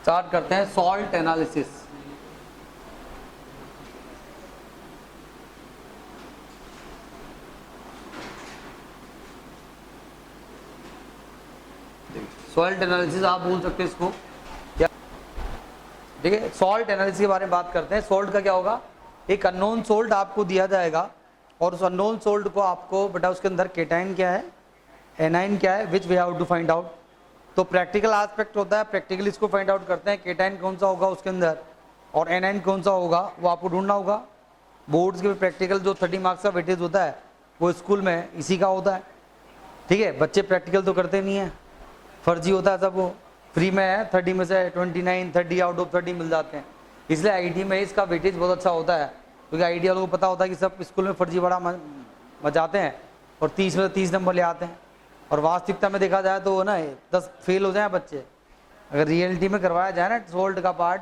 Start करते हैं salt analysis. Salt analysis आप बोल सकते हैं इसको क्या, ठीक है। सॉल्ट एनालिसिस के बारे में बात करते हैं। सॉल्ट का क्या होगा, एक अननोन सोल्ट आपको दिया जाएगा और उस अननोन सोल्ट को आपको बेटा उसके अंदर केटाइन क्या है, एनाइन क्या है, which we have to find out. तो प्रैक्टिकल एस्पेक्ट होता है, प्रैक्टिकली इसको फाइंड आउट करते हैं केटाइन कौन सा होगा उसके अंदर और एनाइन कौन सा होगा, वो आपको ढूंढना होगा। बोर्ड्स के प्रैक्टिकल जो 30 मार्क्स का वेटेज होता है वो स्कूल में इसी का होता है, ठीक है। बच्चे प्रैक्टिकल तो करते नहीं है, फर्जी होता है सब, वो फ्री में है 30 में से 29 30 आउट ऑफ 30 मिल जाते हैं। इसलिए आईटी में इसका वेटेज बहुत अच्छा होता है, क्योंकि आईटी वालों को पता होता है कि सब स्कूल में फर्जी बड़ा मचाते हैं और 30 में से 30 नंबर ले आते हैं। और वास्तविकता में देखा जाए तो ना 10 फेल हो जाए बच्चे, अगर रियलिटी में करवाया जाए ना सॉल्ट का पार्ट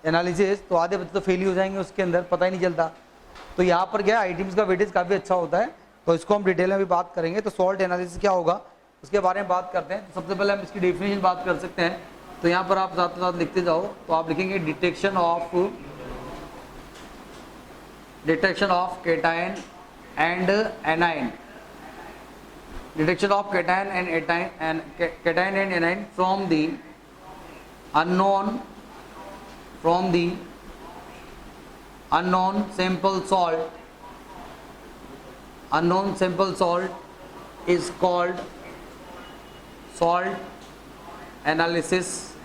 एनालिसिस तो आधे बच्चे तो फेल ही हो जाएंगे उसके अंदर, पता ही नहीं चलता। तो यहाँ पर क्या आईटीम्स का वेटेज काफ़ी अच्छा होता है, तो इसको हम डिटेल में भी बात करेंगे। तो सॉल्ट एनालिसिस क्या होगा उसके बारे में बात करते हैं। तो सबसे पहले हम इसकी डेफिनेशन बात कर सकते हैं। तो यहाँ पर आप साथ साथ लिखते जाओ, तो आप लिखेंगे detection of cation and anion, detection of cation and anion from the unknown sample salt is called salt analysis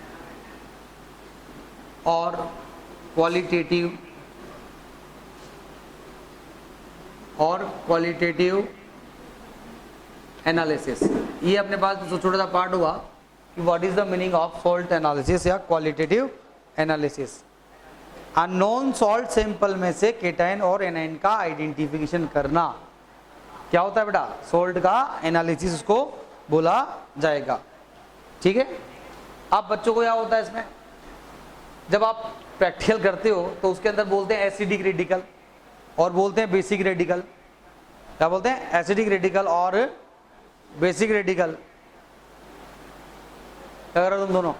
or qualitative analysis. ये अपने पास जो छोटा सा पार्ट हुआ कि what is the meaning of salt analysis या qualitative analysis. Unknown salt sample में से केटाइन और एनाइन का आइडेंटिफिकेशन करना क्या होता है बेटा, सॉल्ट का एनालिसिस उसको बोला जाएगा, ठीक है। अब बच्चों को क्या होता है इसमें, जब आप प्रैक्टिकल करते हो तो उसके अंदर बोलते हैं एसिडिक रेडिकल और बोलते हैं बेसिक रेडिकल। क्या बोलते हैं, एसिडिक रेडिकल और बेसिक रेडिकल। क्या कर रहे हो तुम दोनों,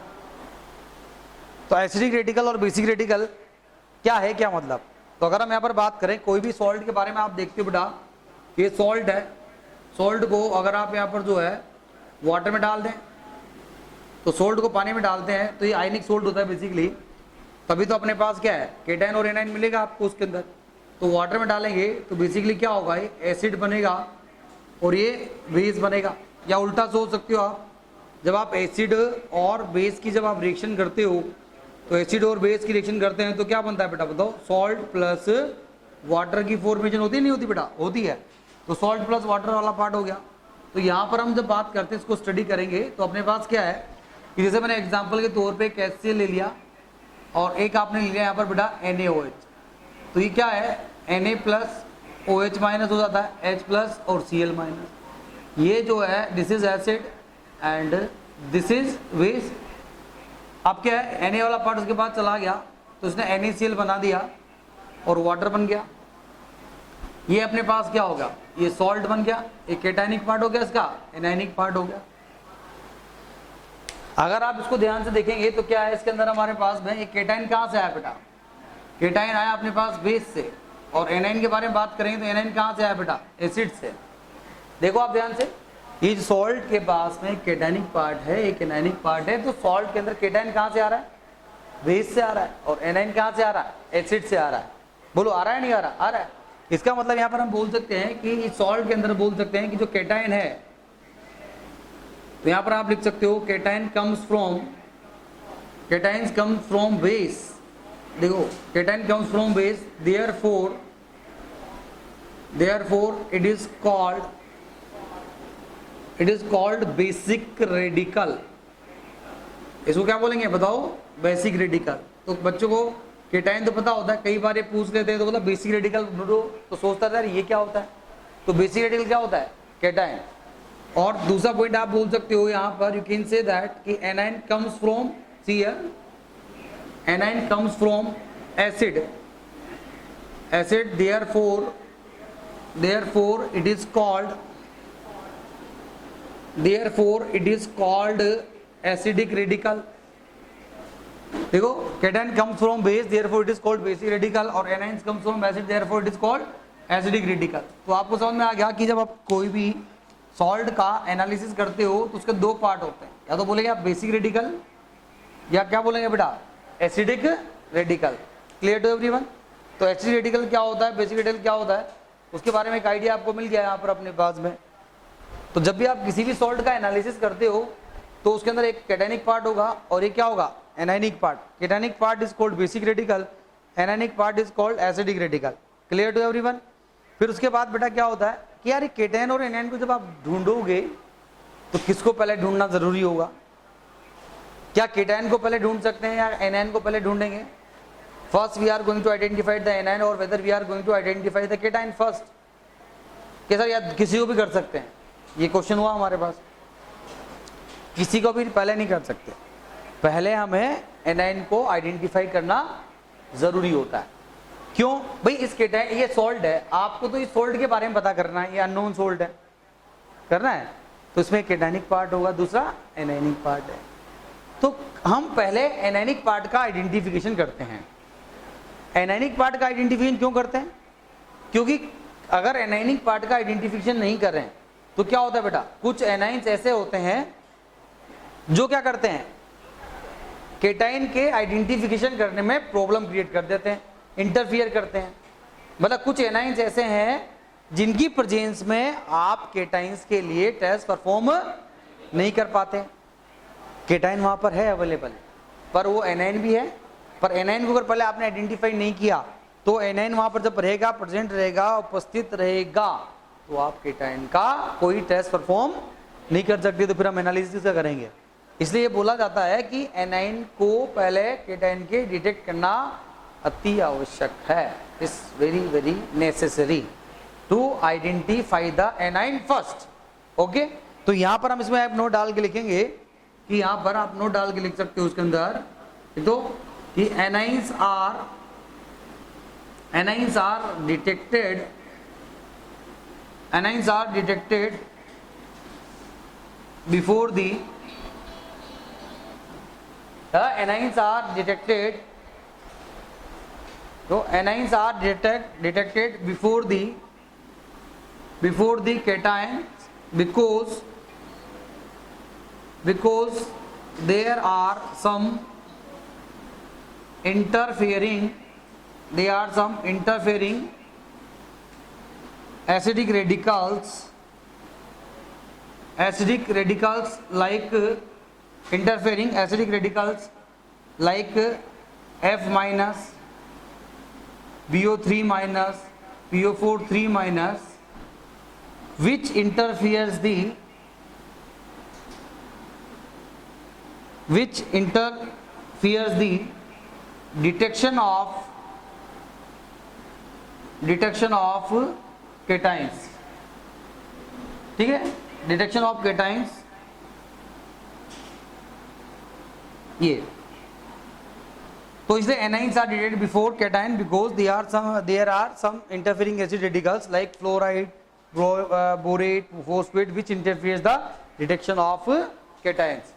तो एसिडिक रेडिकल और बेसिक रेडिकल क्या है, क्या मतलब। तो अगर हम यहाँ पर बात करें कोई भी सॉल्ट के बारे में, आप देखते हो बेटा ये सॉल्ट है, सॉल्ट को अगर आप यहाँ पर जो है वाटर में डाल दें, तो सॉल्ट को पानी में डालते हैं तो ये आयनिक सॉल्ट होता है बेसिकली, तभी तो अपने पास क्या है केटाइन और एनाइन मिलेगा आपको उसके अंदर। तो वाटर में डालेंगे तो बेसिकली क्या होगा, ये एसिड बनेगा और ये बेस बनेगा। या उल्टा सोच सकते हो आप, जब आप एसिड और बेस की जब आप रिएक्शन करते हो तो एसिड और बेस की रिएक्शन करते हैं तो क्या बनता है बेटा बताओ, सॉल्ट प्लस वाटर की फॉर्मेशन होती है नहीं होती बेटा, होती है। तो सॉल्ट प्लस वाटर वाला पार्ट हो गया। तो यहाँ पर हम जब बात करते हैं इसको स्टडी करेंगे तो अपने पास क्या है कि जैसे मैंने एग्जाम्पल के तौर पर HCl ले लिया और एक आपने लिया यहाँ पर बेटा NaOH, तो ये क्या है Na प्लस OH माइनस हो जाता है H प्लस और Cl माइनस। ये जो है this is acid and this is base. अब क्या है Na वाला पार्ट उसके बाद चला गया तो इसने NaCl बना दिया और वाटर बन गया। ये अपने पास क्या होगा, ये सॉल्ट बन गया, एक केटाइनिक पार्ट हो गया, इसका एनाइनिक पार्ट हो गया। अगर आप इसको ध्यान से देखेंगे तो क्या है इसके अंदर हमारे पास में एक केटाइन कहाँ से आया बेटा, केटाइन आया अपने पास बेस से। और एनाइन के बारे में बात करेंगे तो एनाइन कहाँ से आया बेटा, एसिड से। देखो आप ध्यान से, ये सॉल्ट के पास में केटाइनिक पार्ट है, एक एनाइनिक पार्ट है। तो सॉल्ट के अंदर केटाइन कहाँ से आ रहा है, बेस से आ रहा है, और एनाइन कहाँ से आ रहा है, एसिड से आ रहा है। बोलो आ रहा है नहीं आ रहा, आ रहा है। इसका मतलब यहाँ पर हम बोल सकते हैं कि इस सॉल्ट के अंदर बोल सकते हैं कि जो केटाइन है, तो यहाँ पर आप लिख सकते हो केटाइन कम्स फ्रॉम बेस। देखो cation comes from base, therefore it is called basic radical. इसको क्या बोलेंगे बताओ, बेसिक रेडिकल। तो बच्चों को केटाइन तो पता होता है, कई बार ये पूछ लेते हैं तो बोला बेसिक रेडिकल ढूंढो, तो सोचता था ये क्या होता है। तो बेसिक रेडिकल क्या होता है, केटाइन। और दूसरा पॉइंट आप बोल सकते हो यहाँ पर, यू कैन से दैट कि anion comes from Cl, anion comes from acid, therefore it is called acidic radical। देखो cation comes from base therefore it is called basic radical, और anions comes from acid therefore it is called acidic radical. तो आपको समझ में आ गया कि जब आप कोई भी सॉल्ट का एनालिसिस करते हो तो उसके दो पार्ट होते हैं, या तो बोलेंगे आप बेसिक रेडिकल या क्या बोलेंगे बेटा acidic radical. Clear to everyone? तो एसिडिक रेडिकल क्या होता है, बेसिक रेडिकल क्या होता है, उसके बारे में एक आइडिया आपको मिल गया यहाँ पर अपने पास में। तो जब भी आप किसी भी सॉल्ट का एनालिसिस करते हो तो उसके अंदर एक कैटायनिक पार्ट होगा और एक क्या होगा anionic part. Cationic part is called basic radical, anionic part is called acidic radical. Clear to everyone? फिर उसके बाद बेटा क्या होता है कि यार केटायन और एनायन को जब आप ढूंढोगे तो किसको पहले ढूंढना जरूरी होगा? क्या केटायन को पहले ढूंढ सकते हैं या एनायन को पहले ढूंढेंगे? First we are going to identify the anion और whether we are going to identify the cation first. क्या सर या किसी को भी कर सकते हैं? ये क्वेश्चन हुआ हमारे पास। किसी को भी पहले नहीं कर सकते, पहले हमें एनायन को आइडेंटिफाई करना जरूरी होता है। क्यों भाई? इस केटायन ये सॉल्ट है, आपको तो इस सॉल्ट के बारे में पता करना है, ये अननोन सॉल्ट है करना है, तो इसमें केटायनिक पार्ट होगा, दूसरा एनायनिक पार्ट है। तो हम पहले एनायनिक पार्ट का आइडेंटिफिकेशन करते हैं। एनायनिक पार्ट का आइडेंटिफिकेशन क्यों करते हैं? क्योंकि अगर एनायनिक पार्ट का आइडेंटिफिकेशन नहीं कर रहे हैं तो क्या होता है बेटा, कुछ एनाइंस ऐसे होते हैं जो क्या करते हैं केटाइन के आइडेंटिफिकेशन करने में प्रॉब्लम क्रिएट कर देते हैं, इंटरफियर करते हैं। मतलब कुछ एनाइंस ऐसे हैं जिनकी प्रेजेंस में आप केटाइंस के लिए टेस्ट परफॉर्म नहीं कर पाते। केटाइन वहां पर है अवेलेबल, पर वो एनाइन भी है, पर एनाइन को अगर पहले आपने आइडेंटिफाई नहीं किया तो एनाइन वहां पर जब रहेगा, प्रेजेंट रहेगा, उपस्थित रहेगा, तो आप केटाइन का कोई टेस्ट परफॉर्म नहीं कर सकते। तो फिर हम एनालिसिस का करेंगे। इसलिए ये बोला जाता है कि एनाइन को पहले केटाइन के डिटेक्ट करना अति आवश्यक है। It's very very necessary to identify the anion first. Okay, तो यहां पर हम इसमें आप नोट डाल के लिखेंगे कि यहां पर आप नोट डाल के लिख सकते हो उसके अंदर तो कि anions are detected before the anions are detected before the cations because there are some interfering acidic radicals like interfering acidic radicals like F minus, BO3 minus, PO4 minus, which interferes the detection of cations। ठीक है, detection of cations ये। तो इसलिए anions are detected before cation because there are some interfering acid radicals like fluoride, borate, phosphate which interferes the detection of cations.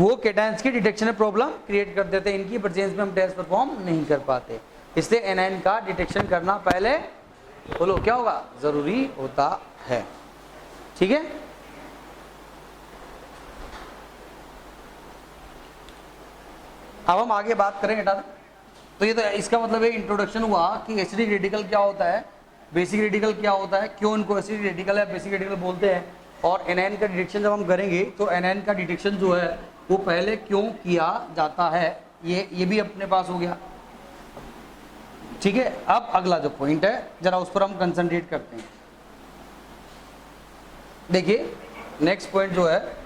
वो cations की detection में problem create कर देते हैं, इनकी प्रेजेंस में हम टेस्ट परफॉर्म नहीं कर पाते। इसलिए एनाइन का डिटेक्शन करना पहले बोलो क्या होगा, जरूरी होता है। ठीक है, अब हम आगे बात करेंगे। तो ये तो इसका मतलब है इंट्रोडक्शन हुआ कि एसिडिक रेडिकल क्या होता है, बेसिक रेडिकल क्या होता है, क्यों इनको एसिडिक रेडिकल या बेसिक रेडिकल बोलते हैं, और एनायन का डिटेक्शन जब हम करेंगे तो एनायन का डिटेक्शन जो है वो पहले क्यों किया जाता है, ये भी अपने पास हो गया। ठीक है, अब अगला जो पॉइंट है जरा उस पर हम कंसंट्रेट करते हैं। देखिए नेक्स्ट पॉइंट जो है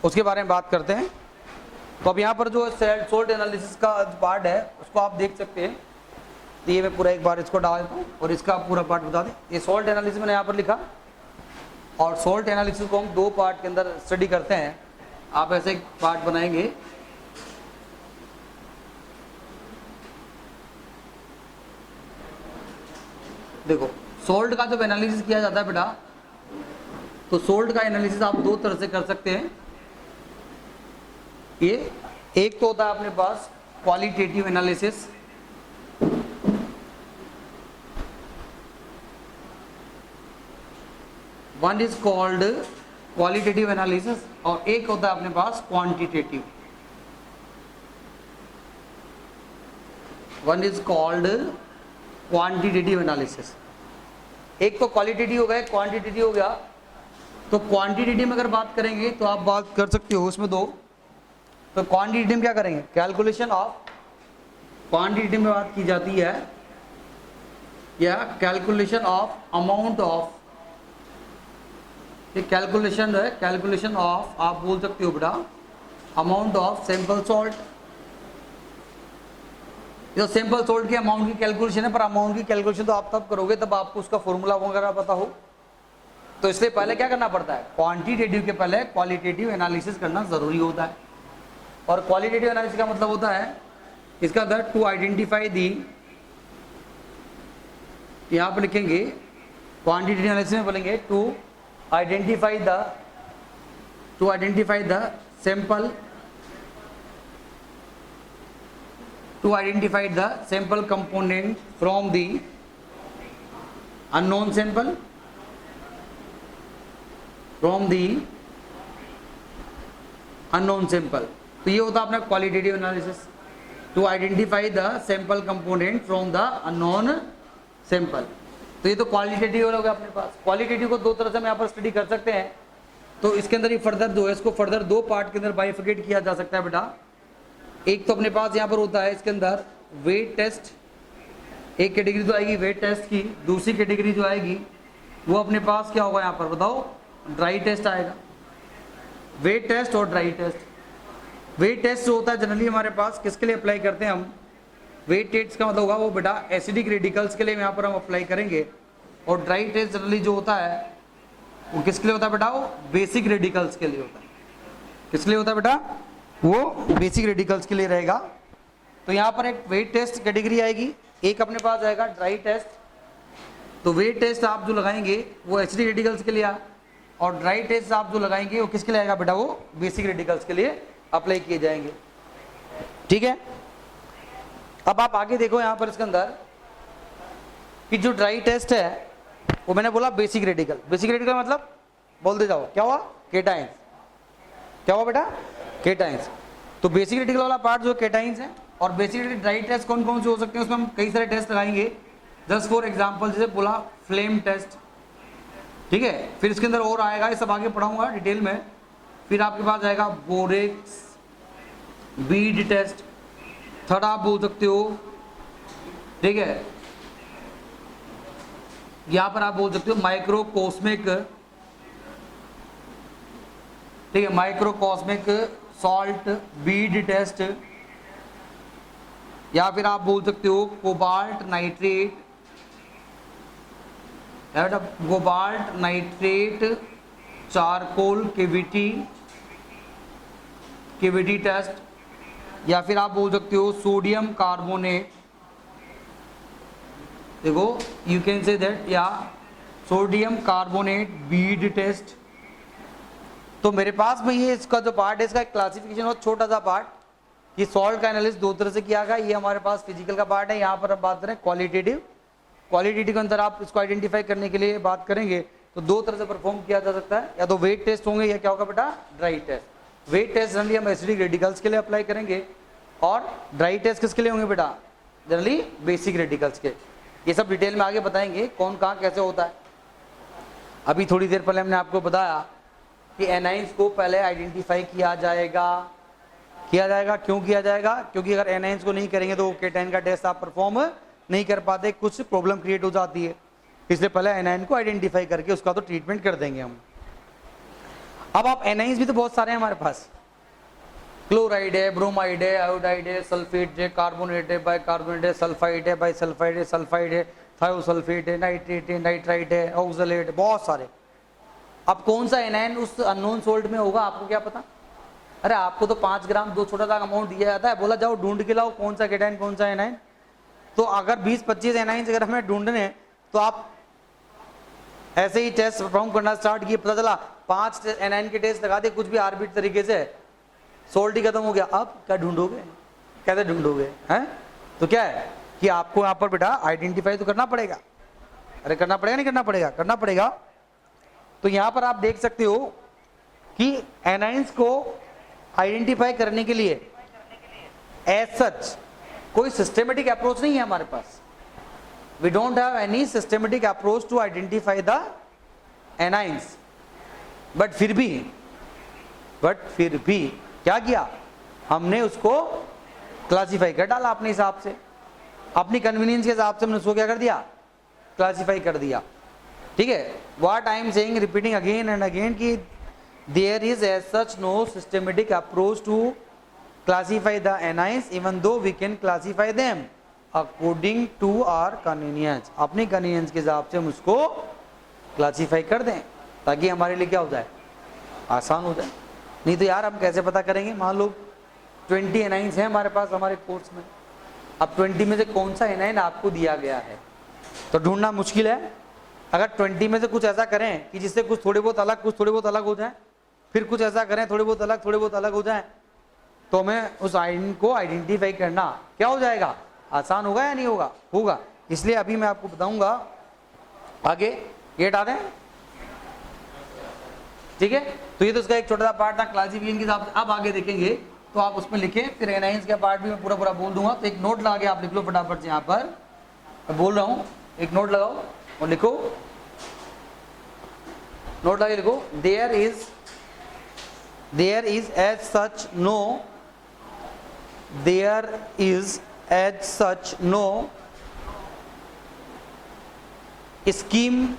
उसके बारे में बात करते हैं। तो अब यहाँ पर जो सोल्ट एनालिसिस का पार्ट है उसको आप देख सकते हैं। तो ये मैं पूरा एक बार इसको डाल देता हूँ और इसका पूरा पार्ट बता दें। ये सोल्ट एनालिसिस मैंने यहाँ पर लिखा, और सोल्ट एनालिसिस को हम दो पार्ट के अंदर स्टडी करते हैं। आप ऐसे एक पार्ट बनाएंगे, देखो सोल्ट का जब एनालिसिस किया जाता है बेटा, तो सोल्ट का एनालिसिस आप दो तरह से कर सकते हैं। ये एक तो होता है अपने पास qualitative analysis, one is called qualitative analysis, और एक होता है अपने पास quantitative, one is called quantitative analysis. एक तो क्वालिटेटिव हो गया, क्वांटिटेटिव हो गया। तो क्वांटिटेटिव में अगर बात करेंगे तो आप बात कर सकते हो उसमें दो। तो क्वांटिटेटिव में क्या करेंगे, कैलकुलेशन ऑफ, क्वांटिटेटिव में बात की जाती है या कैलकुलेशन ऑफ अमाउंट ऑफ, ये कैलकुलेशन है, कैलकुलेशन ऑफ आप बोल सकते हो बेटा अमाउंट ऑफ सैंपल सॉल्ट। जो सैंपल सॉल्ट के अमाउंट की कैलकुलेशन है, पर अमाउंट की कैलकुलेशन तो आप तब करोगे तब आपको उसका फॉर्मूला वगैरह पता हो। तो इसलिए पहले क्या करना पड़ता है, क्वांटिटेटिव के पहले क्वालिटेटिव एनालिसिस करना जरूरी होता है। और क्वालिटेटिव एनालिसिस का मतलब होता है इसका अंदर टू आइडेंटिफाई दी, यहां पर लिखेंगे क्वांटिटेटिव एनालिसिस में बोलेंगे to identify the sample, to identify the sample component from the unknown sample, from the unknown sample। तो ये होता है अपना qualitative analysis, to identify the sample component from the unknown sample. तो ये तो क्वालिटेटिव हो गया अपने पास। क्वालिटेटिव को दो तरह से हम यहाँ पर स्टडी कर सकते हैं। तो इसके अंदर ही फर्दर दो है, इसको फर्दर दो पार्ट के अंदर बाइफिकेट किया जा सकता है बेटा। एक तो अपने पास यहाँ पर होता है इसके अंदर वेट टेस्ट, एक कैटेगरी तो आएगी वेट टेस्ट की, दूसरी कैटेगरी जो आएगी वो अपने पास क्या होगा यहाँ पर बताओ, ड्राई टेस्ट आएगा। वेट टेस्ट और ड्राई टेस्ट। वेट टेस्ट जो होता है जनरली हमारे पास किसके लिए अप्लाई करते हैं हम, वेट टेस्ट का मतलब होगा वो बेटा एसिडिक रेडिकल्स के लिए यहाँ पर हम अप्लाई करेंगे। और ड्राई टेस्ट जनरली जो होता है वो किसके लिए होता है बेटा, वो बेसिक रेडिकल्स के लिए होता है। किसके लिए होता है बेटा, वो बेसिक रेडिकल्स के लिए रहेगा। तो यहाँ पर एक वेट टेस्ट कैटेगरी आएगी, एक अपने पास आएगा ड्राई टेस्ट। तो वेट टेस्ट आप जो लगाएंगे वो एसिडिक रेडिकल्स के लिए, और ड्राई टेस्ट आप जो लगाएंगे वो किसके लिए आएगा बेटा, वो बेसिक रेडिकल्स के लिए अप्लाई किए जाएंगे। ठीक है, अब आप आगे देखो यहाँ पर इसके अंदर कि जो ड्राई टेस्ट है वो मैंने बोला बेसिक रेडिकल। बेसिक रेडिकल मतलब बोल दे जाओ क्या हुआ, केटाइंस। क्या हुआ बेटा, केटाइंस। तो बेसिक रेडिकल वाला पार्ट जो केटाइंस है, और बेसिक ड्राई टेस्ट कौन कौन से हो सकते हैं, उसमें हम कई सारे टेस्ट लगाएंगे। जस्ट फॉर एग्जांपल जैसे बोला फ्लेम टेस्ट, ठीक है। फिर इसके अंदर और आएगा, ये सब आगे पढ़ाऊंगा डिटेल में। फिर आपके पास आएगा बोरेक्स बीड टेस्ट, थर्ड आप बोल सकते हो, ठीक है, यहां पर आप बोल सकते हो माइक्रोकॉस्मिक, ठीक है, माइक्रोकॉस्मिक सॉल्ट बीड टेस्ट, या फिर आप बोल सकते हो cobalt nitrate, cobalt nitrate charcoal cavity test, या फिर आप बोल सकते हो सोडियम कार्बोनेट। देखो यू कैन से दैट, या सोडियम कार्बोनेट बीड टेस्ट। तो मेरे पास में ये इसका जो पार्ट है इसका क्लासिफिकेशन हो छोटा सा पार्ट कि सॉल्ट का एनालिसिस दो तरह से किया गया। ये हमारे पास फिजिकल का पार्ट है। यहाँ पर हम बात करें क्वालिटेटिव, क्वालिटेटिव के अंदर आप इसको आइडेंटिफाई करने के लिए बात करेंगे तो दो तरह से परफॉर्म किया जा सकता है, या तो वेट टेस्ट होंगे या क्या होगा बेटा, dry test. Wet test generally हम एसिडिक रेडिकल्स के लिए अप्लाई करेंगे, और ड्राई टेस्ट किसके लिए होंगे बेटा, जनरली बेसिक रेडिकल्स के। ये सब डिटेल में आगे बताएंगे कौन कहाँ कैसे होता है। अभी थोड़ी देर पहले हमने आपको बताया कि एनाइंस को पहले आइडेंटिफाई किया जाएगा। क्यों किया जाएगा, क्योंकि अगर एनाइंस को नहीं करेंगे तो केटाइन का टेस्ट आप परफॉर्म नहीं कर पाते, कुछ प्रॉब्लम क्रिएट हो जाती है। इसलिए पहले एनाइन को आइडेंटिफाई करके उसका तो ट्रीटमेंट कर देंगे हम। अब आप एनाइंस भी तो बहुत सारे हैं हमारे पास, क्लोराइड है, ब्रोमाइड है, आयोडाइड है, सल्फेट है, कार्बोनेट है, बाइकार्बोनेट है, सल्फाइड है, बाइसल्फाइड है, सल्फाइड है, थायोसल्फेट है, नाइट्रेट है, नाइट्राइट है, ऑक्सलेट है, बहुत सारे। अब कौन सा एनाइन उस अननोन सोल्ट में होगा आपको क्या पता। अरे आपको तो 5 ग्राम दो छोटा सा अमाउंट दिया जाता है, बोला जाओ ढूंढ के लाओ कौन सा केटाइन कौन सा एनाइन। तो अगर 20-25 एनाइन अगर हमें ढूंढने तो आप ऐसे ही टेस्ट परफॉर्म करना स्टार्ट किए, पता चला 5 एनाइन के टेस्ट लगा दे कुछ भी आर्बिट तरीके से, सॉल्ट ही खत्म हो गया, अब क्या ढूंढोगे, कैसे ढूंढोगे हैं? तो क्या है कि आपको यहाँ पर बेटा आइडेंटिफाई तो करना पड़ेगा। अरे करना पड़ेगा नहीं करना पड़ेगा? करना पड़ेगा। तो यहाँ पर आप देख सकते हो कि एनाइंस को आइडेंटिफाई करने के लिए एज सच कोई सिस्टमेटिक अप्रोच नहीं है हमारे पास। We don't have any systematic approach to identify the anions. But फिर भी क्या किया हमने, उसको क्लासिफाई कर डाला अपने हिसाब से, अपनी कन्वीनियंस के हिसाब से हमने उसको क्या कर दिया, क्लासिफाई कर दिया। ठीक है, what I am saying repeating again and again कि there is as such no systematic approach to classify the anions even though we can classify them according to our convenience. अपनी कन्वीनियंस के हिसाब से हम उसको क्लासिफाई कर दें ताकि हमारे लिए क्या हो जाए, आसान हो जाए। नहीं तो यार हम कैसे पता करेंगे, मान लो 20 एनाइंस हैं हमारे पास हमारे कोर्स में, अब 20 में से कौन सा एनाइन आपको दिया गया है तो ढूंढना मुश्किल है। अगर 20 में से कुछ ऐसा करें कि जिससे कुछ थोड़े बहुत अलग, कुछ थोड़े बहुत अलग हो जाए, फिर कुछ ऐसा करें थोड़े बहुत अलग हो जाए, तो हमें उस आइडेंटिटी को आइडेंटिफाई करना क्या हो जाएगा, आसान होगा या नहीं होगा? होगा। इसलिए अभी मैं आपको बताऊंगा आगे, ये हटा दें। ठीक है, तो ये तो इसका एक छोटा सा पार्ट था क्लासिफिकेशन के हिसाब से। अब आगे देखेंगे तो आप उसमें लिखें, फिर एनाइंस का पार्ट भी मैं पूरा बोल दूंगा। तो एक नोट लगा के आप लिख लो फटाफट से, यहाँ पर मैं बोल रहा हूँ, एक नोट लगाओ और लिखो, नोट लगा लिखो, there is as such no scheme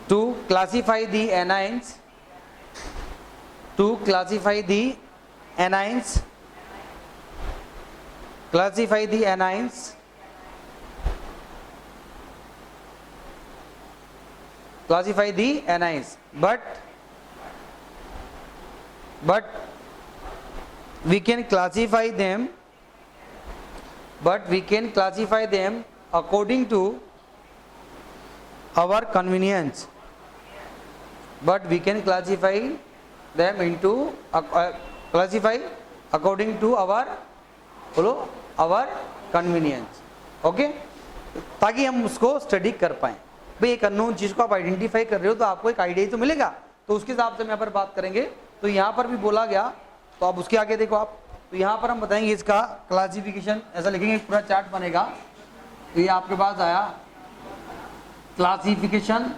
to classify the anions but we can classify them according to our convenience. But we can classify them into classify according to our convenience. Okay, ताकि हम उसको study कर पाएं। भाई एक unknown चीज को आप आइडेंटिफाई कर रहे हो तो आपको एक आइडिया तो मिलेगा, तो उसके हिसाब से हम यहाँ पर बात करेंगे। तो यहाँ पर भी बोला गया, तो आप उसके आगे देखो आप, तो यहाँ पर हम बताएंगे इसका क्लासिफिकेशन, ऐसा लिखेंगे पूरा चार्ट बनेगा। तो ये आपके पास आया क्लासिफिकेशन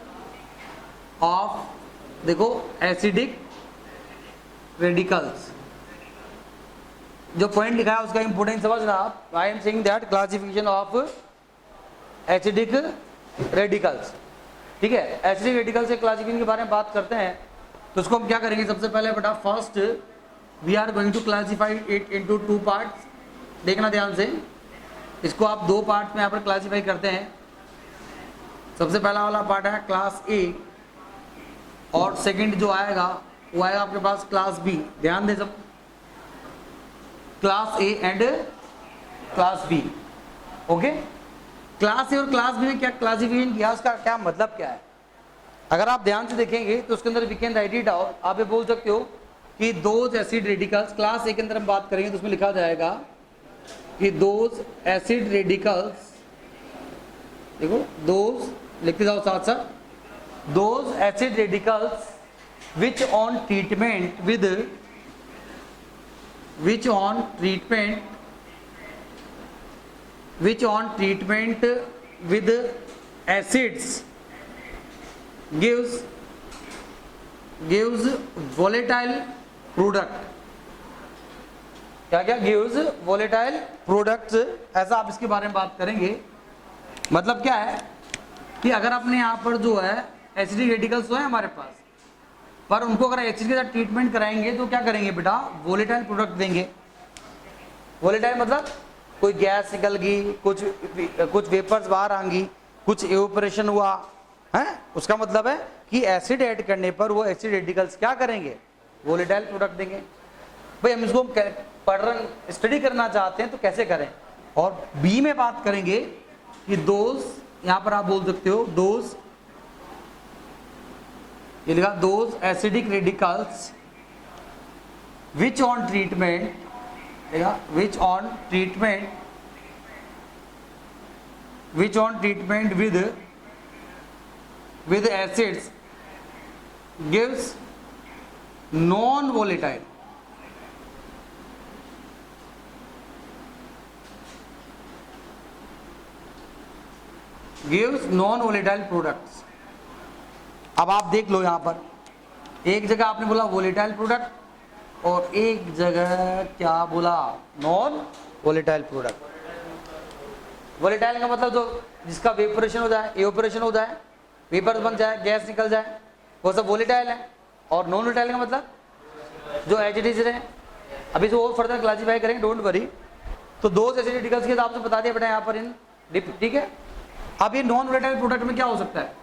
ऑफ, देखो एसिडिक रेडिकल्स, जो पॉइंट लिखा है उसका इंपोर्टेंस समझना आप। आई am saying that classification of acidic radicals. ठीक है, एसिडिक रेडिकल्स के क्लासिफिकेशन के बारे में बात करते हैं, तो उसको हम क्या करेंगे, सबसे पहले बेटा first we are going to classify it into 2 parts. देखना ध्यान से, इसको आप 2 पार्ट्स में यहाँ पर क्लासिफाई करते हैं। सबसे पहला वाला पार्ट है क्लास ए, और सेकंड जो आएगा वो आएगा आपके पास क्लास बी। ध्यान दे सब, class A and class B. Okay, class A और क्लास बी में क्या क्लासिफिकेशन किया, उसका क्या मतलब क्या है? अगर आप ध्यान से देखेंगे तो उसके अंदर we can write it out. आप ये बोल सकते हो कि those acid radicals, class A के अंदर हम बात करेंगे तो उसमें लिखा जाएगा कि दोज एसिड रेडिकल्स, देखो दोज लिखते जाओ साथ साथ, those acid radicals which on treatment with acids gives volatile product। क्या gives volatile products, ऐसा आप इसके बारे में बात करेंगे। मतलब क्या है कि अगर अपने यहाँ पर जो है एसिडिक रेडिकल्स तो है हमारे पास, पर उनको अगर एसिड के साथ ट्रीटमेंट कराएंगे तो क्या करेंगे बेटा, वोलेटाइल प्रोडक्ट देंगे। वोलेटाइल मतलब कोई गैस निकल गई, कुछ वेपर्स बाहर आएंगी, कुछ एवापोरेशन हुआ है, उसका मतलब है कि एसिड ऐड करने पर वो एसिड रेडिकल्स क्या करेंगे, वोलेटाइल प्रोडक्ट देंगे। भाई हम इसको पढ़ रहे, स्टडी करना चाहते हैं तो कैसे करें। और बी में बात करेंगे कि दोज, यहां पर आप बोल सकते हो दोज, ये लिखा those acidic radicals which on treatment, which on treatment with acids gives non-volatile, products। अब आप देख लो यहां पर एक जगह आपने बोला वोलेटाइल प्रोडक्ट और एक जगह क्या बोला, नॉन वोलेटाइल प्रोडक्ट। वोलेटाइल का मतलब जो जिसका वेपोरेशन हो जाए, एवापोरेशन हो जाए, वेपर बन जाए, गैस निकल जाए, वो सब वोलेटाइल है। और नॉन वोलेटाइल का मतलब जो एज इट इज रहे। अभी जो और फर्दर क्लासीफाई करेंगे, डोंट वरी। तो दो एसिड रेडिकल्स के हिसाब से बता दिया बेटा यहाँ पर इन डिप, ठीक है। अब ये नॉन वोलेटाइल प्रोडक्ट में क्या हो सकता है,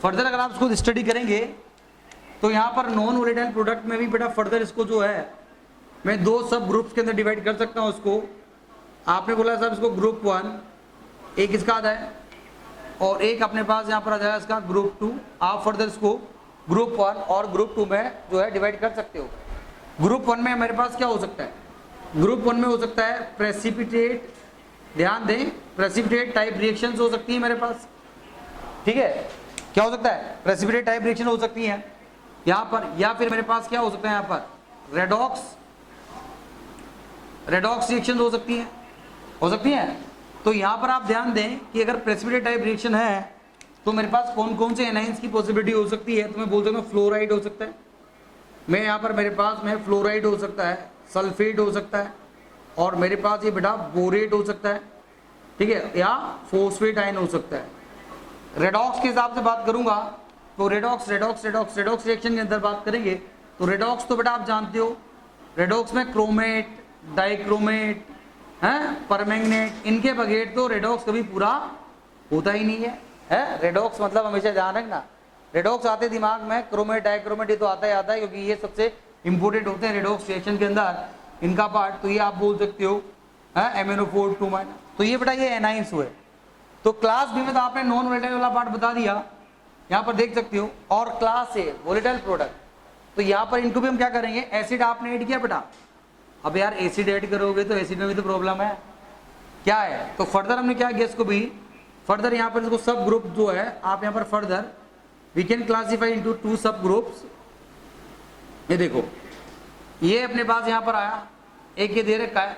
फर्दर अगर आप इसको स्टडी करेंगे तो यहाँ पर नॉन वोलेटाइल प्रोडक्ट में भी बेटा फर्दर इसको जो है मैं दो सब ग्रुप्स के अंदर डिवाइड कर सकता हूँ इसको। आपने बोला साहब इसको ग्रुप 1 एक इसका आता है और एक अपने पास यहाँ पर आ जाएगा इसका ग्रुप 2। आप फर्दर इसको ग्रुप 1 और ग्रुप 2 में जो है डिवाइड कर सकते हो। ग्रुप 1 में मेरे पास क्या हो सकता है, ग्रुप 1 में हो सकता है प्रेसिपिटेट, ध्यान दें प्रेसिपिटेट टाइप रिएक्शंस हो सकती है मेरे पास, ठीक है। क्या हो सकता है, प्रेसिपिटेट टाइप रिएक्शन हो सकती है यहाँ पर, या फिर मेरे पास क्या हो सकता है यहाँ पर रेडॉक्स रिएक्शन हो सकती है। तो यहाँ पर आप ध्यान दें कि अगर प्रेसिपिटेट टाइप रिएक्शन है तो मेरे पास कौन कौन से एनाइंस की पॉसिबिलिटी हो सकती है। तो मैं बोल सकता हूँ फ्लोराइड हो सकता है, मैं यहाँ पर मेरे पास में फ्लोराइड हो सकता है, सल्फेट हो सकता है, और मेरे पास ये बेटा बोरेट हो सकता है, ठीक है, या फोस्फेट आयन हो सकता है। रेडॉक्स के हिसाब से बात करूंगा तो रेडॉक्स रिएक्शन के अंदर बात करेंगे तो रेडॉक्स तो बेटा आप जानते हो, रेडॉक्स में क्रोमेट, डाइक्रोमेट है, परमैंगनेट, इनके बगैर तो रेडॉक्स कभी पूरा होता ही नहीं है। रेडॉक्स मतलब हमेशा ध्यान रखना, रेडॉक्स आते दिमाग में, क्रोमेट डाइक्रोमेट ये तो आता है क्योंकि ये सबसे इंपोर्टेंट होते हैं रेडॉक्स रिएक्शन के अंदर इनका पार्ट। तो ये आप बोल सकते हो MnO4 2-। तो ये बेटा ये एनाइंस हुए। तो क्लास बी में तो आपने नॉन वोलेटाइल वाला पार्ट बता दिया, यहाँ पर देख सकते हो। और क्लास ए वोलेटाइल प्रोडक्ट, तो यहाँ पर इनको भी हम क्या करेंगे, एसिड आपने ऐड किया बेटा। अब यार एसिड ऐड करोगे तो एसिड में भी तो प्रॉब्लम है, क्या है। तो फर्दर हमने क्या किया, इसको भी फर्दर यहाँ पर इसको सब ग्रुप जो है आप यहाँ पर further we can classify into 2 sub groups. ये देखो ये अपने पास यहाँ पर आया, एक ये दे रखा है,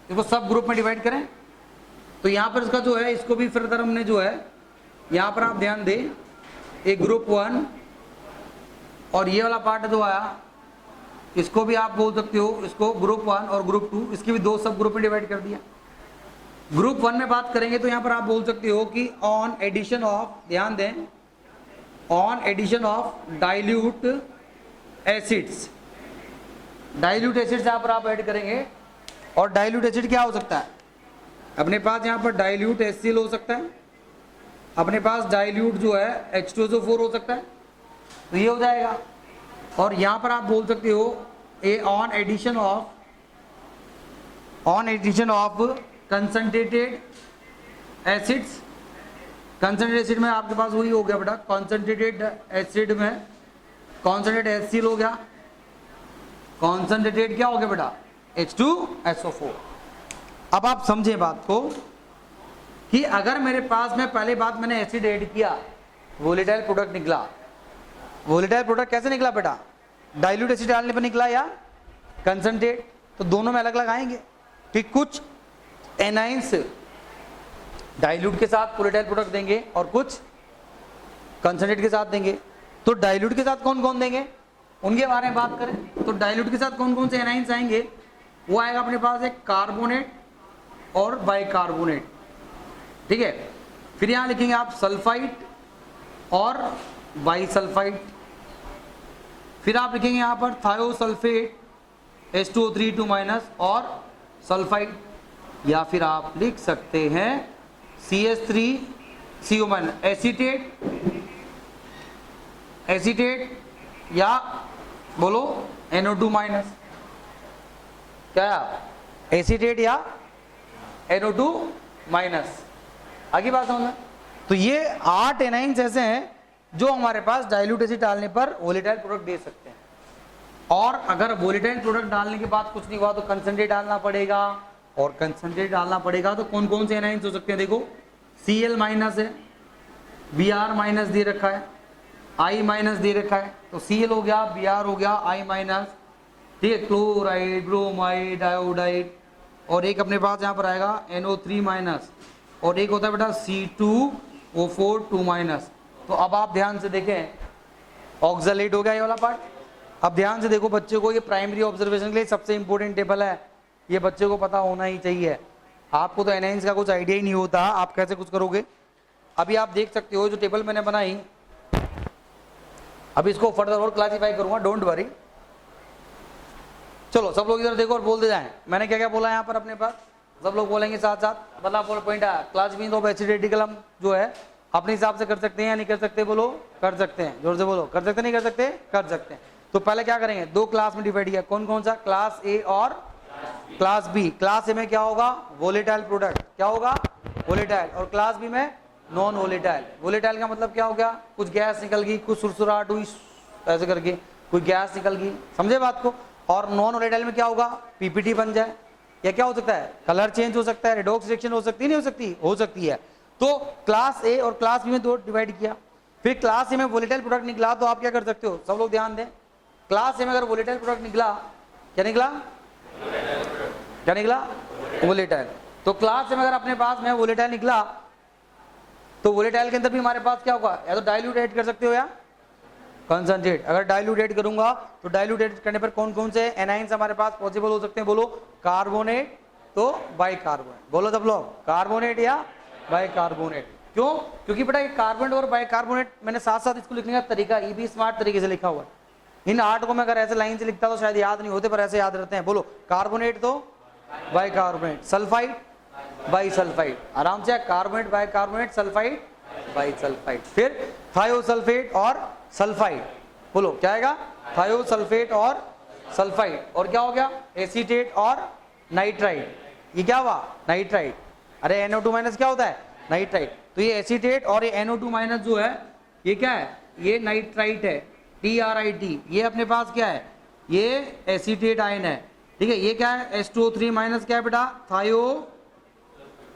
इसको सब ग्रुप में डिवाइड करें तो यहाँ पर इसका जो है इसको भी फर्दर हमने जो है यहाँ पर आप ध्यान दें, एक ग्रुप 1 और ये वाला पार्ट जो आया इसको भी आप बोल सकते हो, इसको ग्रुप 1 और ग्रुप 2, इसकी भी 2 सब ग्रुप में डिवाइड कर दिया। ग्रुप 1 में बात करेंगे तो यहाँ पर आप बोल सकते हो कि ऑन एडिशन ऑफ, ध्यान दें, on addition of dilute acids, dilute acids यहाँ पर आप ऐड करेंगे। और डाइल्यूट एसिड क्या हो सकता है, अपने पास यहाँ पर डाइल्यूट HCl हो सकता है, अपने पास डाइल्यूट जो है H2SO4 हो सकता है, तो ये हो जाएगा। और यहाँ पर आप बोल सकते हो a on addition of concentrated acids, concentrated acid में आपके पास वही हो गया बेटा, कंसंट्रेटेड एसिड में कॉन्सनट्रेटेड HCl हो गया, कॉन्सनट्रेटेड क्या हो गया बेटा H2SO4। अब आप समझे बात को कि अगर मेरे पास में पहले बात मैंने एसिड ऐड किया, वोलेटाइल प्रोडक्ट निकला। वोलेटाइल प्रोडक्ट कैसे निकला बेटा, डाइल्यूट एसिड डालने पर निकला या कंसंट्रेट, तो दोनों में अलग अलग आएंगे। ठीक, कुछ एनाइंस डाइल्यूट के साथ वोलेटाइल प्रोडक्ट देंगे और कुछ कंसंट्रेट के साथ देंगे। तो डाइल्यूट के साथ कौन कौन देंगे उनके बारे में बात करें तो डाइल्यूट के साथ कौन कौन से एनाइंस आएंगे, वो आएगा अपने पास एक कार्बोनेट और बाइकार्बोनेट, ठीक है। फिर यहां लिखेंगे आप सल्फाइड और बाइसल्फाइड, फिर आप लिखेंगे यहां पर थायोसल्फेट H2O3 और सल्फाइड, या फिर आप लिख सकते हैं CH3CO- एसीटेट या बोलो NO2-, क्या एसीटेट या NO2-। आगे बात समझ में। तो ये 8 एनाइंस ऐसे हैं जो हमारे पास डाइल्यूट एसिड डालने पर वोलेटाइल प्रोडक्ट दे सकते हैं। और अगर वोलेटाइल प्रोडक्ट डालने के बाद कुछ नहीं हुआ तो कंसंट्रेट डालना पड़ेगा, और कंसंट्रेट डालना पड़ेगा तो कौन कौन से एनाइंस हो सकते हैं, देखो Cl माइनस है, Br माइनस दे रखा है, I माइनस दे रखा है, तो Cl हो गया, Br हो गया, I माइनस, ठीक है, क्लोराइड, ब्रोमाइड, आयोडाइड, और एक अपने पास यहाँ पर आएगा NO3 माइनस, और एक होता है बेटा C2O4 2 माइनस। तो अब आप ध्यान से देखें, ऑक्सलेट हो गया ये वाला पार्ट। अब ध्यान से देखो बच्चे को, ये प्राइमरी ऑब्जर्वेशन के लिए सबसे इंपॉर्टेंट टेबल है, ये बच्चे को पता होना ही चाहिए। आपको तो एनाइंस का कुछ आइडिया ही नहीं होता, आप कैसे कुछ करोगे। अभी आप देख सकते हो जो टेबल मैंने बनाई, अभी इसको फर्दर और क्लासिफाई करूंगा, डोंट वरी। चलो सब लोग इधर देखो और बोलते जाएं, मैंने क्या क्या बोला यहाँ पर अपने पास, सब लोग बोलेंगे साथ साथ। मतलब पॉइंट है, क्लासिफिकेशन ऑफ एसिड रेडिकल हम जो है अपने हिसाब से कर सकते हैं या नहीं कर सकते, बोलो कर सकते हैं, जोर से बोलो, कर सकते नहीं कर सकते, कर सकते हैं। तो पहले क्या करेंगे, दो क्लास में डिवाइड किया, कौन कौन सा, क्लास ए और क्लास बी। क्लास ए में क्या होगा, वोलेटाइल प्रोडक्ट, क्या होगा, वोलेटाइल, और क्लास बी में नॉन वोलेटाइल। वोलेटाइल का मतलब क्या हो गया, कुछ गैस निकल गई, कुछ सुरसुराहट हुई ऐसे करके, कोई गैस निकल गई, समझे बात को। और नॉन वोलेटाइल में क्या होगा, पीपीटी बन जाए, या क्या हो सकता है, कलर चेंज हो सकता है, रेडॉक्स रिएक्शन हो सकती है, नहीं हो सकती, हो सकती है। तो क्लास ए और क्लास बी में दो डिवाइड किया। फिर क्लास ए में वोलेटाइल प्रोडक्ट निकला तो आप क्या कर सकते हो, सब लोग ध्यान दें, क्लास ए में अगर वोलेटाइल प्रोडक्ट निकला, क्या निकला, क्या निकला, वोलेटाइल। तो क्लास ए में अगर अपने पास में वोलेटाइल निकला तो वोलेटाइल के अंदर भी हमारे पास क्या होगा, या तो डाइल्यूट ऐड कर सकते हो या कंसंट्रेट। अगर डाइल्यूट ऐड करूंगा तो डाइल्यूट ऐड करने पर कौन कौन से एनाइंस हमारे पास पॉसिबल हो सकते हैं, बोलो, कार्बोनेट तो बाइकार्बोनेट, बोलो सब लोग, कार्बोनेट या बाइकार्बोनेट। क्यों, क्योंकि बेटा ये कार्बोनेट और बाइकार्बोनेट मैंने साथ साथ इसको लिखने का तरीका, ये भी स्मार्ट तरीके से लिखा हुआ है। इन 8 को मैं अगर ऐसे लाइन से लिखता तो शायद याद नहीं होते, पर ऐसे याद रहते हैं। बोलो, कार्बोनेट तो बाइकार्बोनेट, सल्फाइड बाइसल्फाइड, आराम से, कार्बोनेट बाइकार्बोनेट, सल्फाइड बाइसल्फाइड। फिर थायोसल्फेट और सल्फाइड, बोलो क्या आएगा, थायोसल्फेट और सल्फाइड। और क्या हो गया, एसीटेट और नाइट्राइड, ये क्या हुआ, नाइट्राइड। अरे NO2 माइनस क्या होता है, नाइट्राइड। तो ये एसीटेट और ये NO2 माइनस जो है ये क्या है, ये नाइट्राइट है, TRIT। ये अपने पास क्या है, ये एसीटेट आयन है, ठीक है। ये क्या है, H2O3 माइनस क्या है बेटा, थायो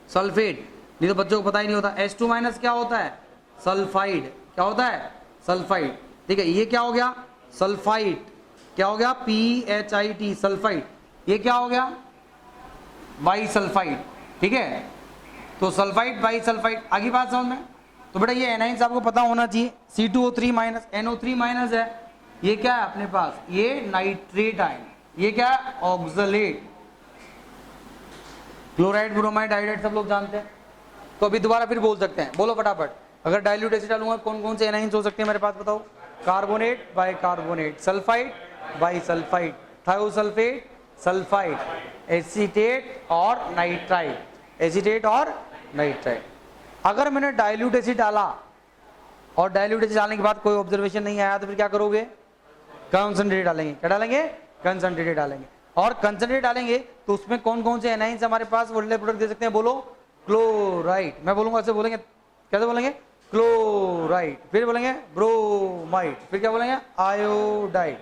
सल्फेट। नहीं तो बच्चों को पता ही नहीं होता, H2 माइनस क्या होता है, सल्फाइड, क्या होता है, सल्फाइड, ठीक है। ये क्या हो गया, सल्फाइड, क्या हो गया, PHIT, सल्फाइड। ये क्या हो गया, बाइसल्फाइड, ठीक है। तो सल्फाइड बाइसल्फाइड, आगे बात समझ में। तो बेटा ये एनाइंस आपको पता होना चाहिए। C2O3 माइनस, NO3 माइनस है, ये क्या है अपने पास, ये नाइट्रेट आयन, ये क्या है, ऑक्सलेट। क्लोराइड, ब्रोमाइड, आयोडाइड सब लोग जानते हैं। तो अभी दोबारा फिर बोल सकते हैं, बोलो फटाफट, अगर डाइल्यूट एसिड डालूंगा कौन कौन से एनाइंस हो सकते हैं मेरे पास, बताओ, carbonate bicarbonate, sulphide bisulphide, thiosulphate, sulphide, acetate और नाइट्राइड, एसीटेट और नाइट्राइड। अगर मैंने डाइल्यूट एसिड डाला और डाइल्यूट एसिड डालने के बाद कोई ऑब्जर्वेशन नहीं आया तो फिर क्या करोगे, कंसंट्रेट डालेंगे, क्या डालेंगे, कंसंट्रेट डालेंगे। और कंसंट्रेट डालेंगे तो उसमें कौन कौन से एनाइंस हमारे पास वोलेटाइल प्रोडक्ट दे सकते हैं, बोलो, क्लोराइड, मैं बोलूंगा ऐसे बोलेंगे, कैसे बोलेंगे, क्लोराइड, फिर बोलेंगे ब्रोमाइड, फिर क्या बोलेंगे, आयोडाइड,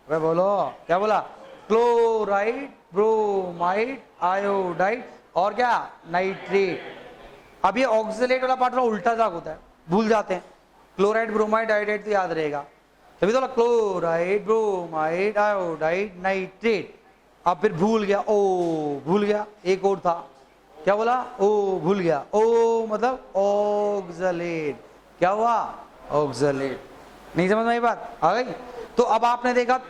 मैं बोलो क्या बोला, क्लोराइड, ब्रोमाइड, आयोडाइड, और क्या, नाइट्रेट। अब ये ऑक्सलेट वाला पार्ट उल्टा जाग होता है, भूल जाते हैं, क्लोराइड ब्रोमाइड आयोडाइड तो याद रहेगा, तभी तो क्लोराइड ब्रोमाइड आयोडाइड नाइट्रेट। अब फिर भूल गया, ओ भूल गया, एक और था, क्या बोला, ओ भूल गया, ओ मतलब ऑक्सलेट, क्या हुआ, ऑक्सलेट। नहीं समझ में आई बात, आ गई। तो अब आपने देखा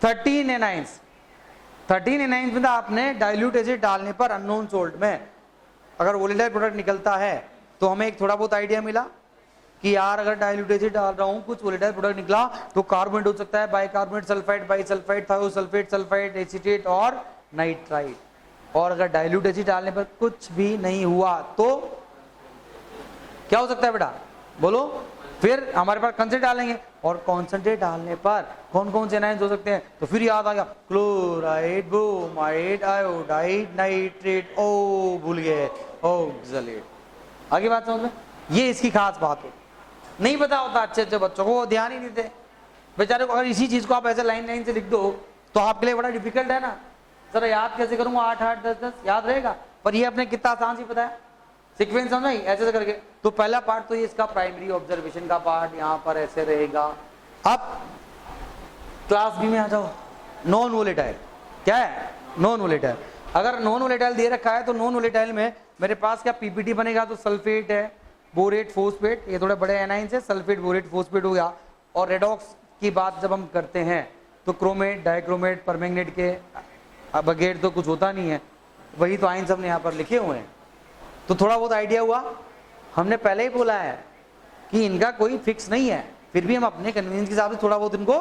13 एनाइंस, 13 एनाइंस में आपने डाइल्यूट एसिड डालने पर अननोन सोल्ट में अगर वोलेटाइल प्रोडक्ट निकलता है तो हमें एक थोड़ा बहुत आइडिया मिला कि यार अगर डाइल्यूट एसिड डाल रहा हूं, कुछ वोलेटाइल प्रोडक्ट निकला तो कार्बोनेट हो सकता है, bicarbonate, sulphide, bisulphide, thiosulphate, sulphide, acetate और नाइट्राइड। और अगर डाइल्यूट एसिड डालने पर कुछ भी नहीं हुआ तो क्या हो सकता है बेटा, बोलो, फिर हमारे पास कंसंट्रेट डालेंगे, और कंसंट्रेट डालने पर कौन कौन से एनाइंस हो सकते हैं, तो फिर याद आ गया, क्लोराइड, ब्रोमाइड, आयोडाइड, नाइट्रेट, ओ भूल गए, ऑक्सलेट। आगे बात समझ में, ये इसकी खास बात है। नहीं पता होता अच्छे अच्छे बच्चों को, वो ध्यान ही नहीं देते बेचारे को। अगर इसी चीज को आप ऐसे लाइन लाइन से लिख दो तो आपके लिए बड़ा डिफिकल्ट है ना, जरा याद कैसे करूंगा, 8 8 10 10 याद रहेगा, पर ये अपने कितना आसान सी पता है, सीक्वेंस समझ नहीं ऐसे करके। तो पहला पार्ट तो ये इसका प्राइमरी ऑब्जर्वेशन का पार्ट यहाँ पर ऐसे रहेगा। अब क्लास बी में आ जाओ, नॉन वोलेटाइल। क्या है? Non volatile. अगर नॉन वोलेटाइल दे रखा है तो नॉन वोलेटाइल में मेरे पास क्या पीपीटी बनेगा, तो सल्फेट है, बोरेट, फोस्फेट, ये थोड़े बड़े एनाइंस है, सल्फेट, बोरेट, फोस्फेट हो गया। और रेडॉक्स की बात जब हम करते हैं तो क्रोमेट, डाइक्रोमेट, परमैंगनेट के बगैर तो कुछ होता नहीं है, वही तो आइंस हमने यहाँ पर लिखे हुए हैं। तो थोड़ा बहुत आइडिया हुआ। हमने पहले ही बोला है कि इनका कोई फिक्स नहीं है, फिर भी हम अपने कन्वीनियंस के हिसाब से थोड़ा बहुत इनको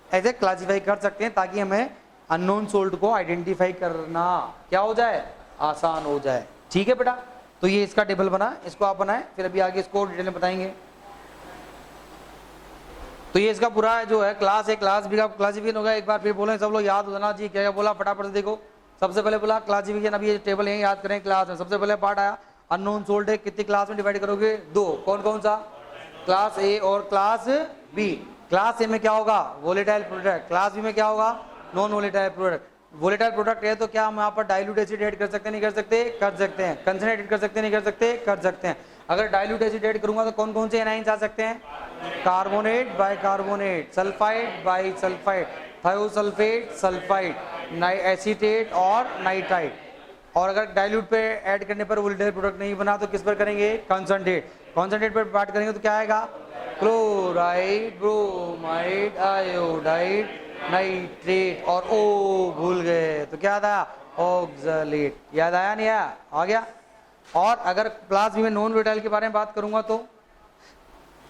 ऐसे क्लासीफाई कर सकते हैं, ताकि हमें अननोन सोल्ट को आइडेंटिफाई करना क्या हो जाए, आसान हो जाए। ठीक है बेटा, तो ये इसका टेबल बना, इसको आप बनाए, फिर अभी आगे इसको डिटेल में बताएंगे। तो ये इसका पूरा जो है क्लास है, क्लास बी का क्लासिफिकेशन होगा। एक बार फिर बोले सब लोग, याद हो जाना जी, क्या क्या बोला फटाफट से देखो। सबसे पहले बोला क्लासिफिकेशन, अभी ये टेबल यही याद करें क्लास में। सबसे पहले पार्ट आया अननोन सोल्ट है, कितनी क्लास में डिवाइड करोगे, 2। कौन कौन सा? क्लास ए और क्लास बी। क्लास ए में क्या होगा, वोलेटाइल प्रोडक्ट, क्लास बी में क्या होगा, non volatile product. Volatile product है तो क्या हम यहाँ पर डाइल्यूट एसिड ऐड कर सकते हैं, नहीं कर सकते, कर सकते हैं। कंसंट्रेट कर सकते हैं, नहीं कर सकते, कर सकते हैं। अगर डाइल्यूट एसिड ऐड करूंगा तो कौन कौन से एनाइंस आ सकते हैं, carbonate, bicarbonate, sulphide, by sulphide, thiosulphate, sulphide, acetate और नाइट्राइट। और अगर डाइल्यूट पे ऐड करने पर वोलेटाइल प्रोडक्ट नहीं बना तो किस पर करेंगे, कंसंट्रेट। कंसंट्रेट पर बात करेंगे तो क्या आएगा, क्लोराइड, ब्रोमाइड, आयोडाइड, नाइट्रेट और ओ भूल गए तो क्या था, ऑक्सलेट। याद आया नहीं आया, आ गया। और अगर क्लास बी में नॉन वोलेटाइल के बारे में बात करूंगा तो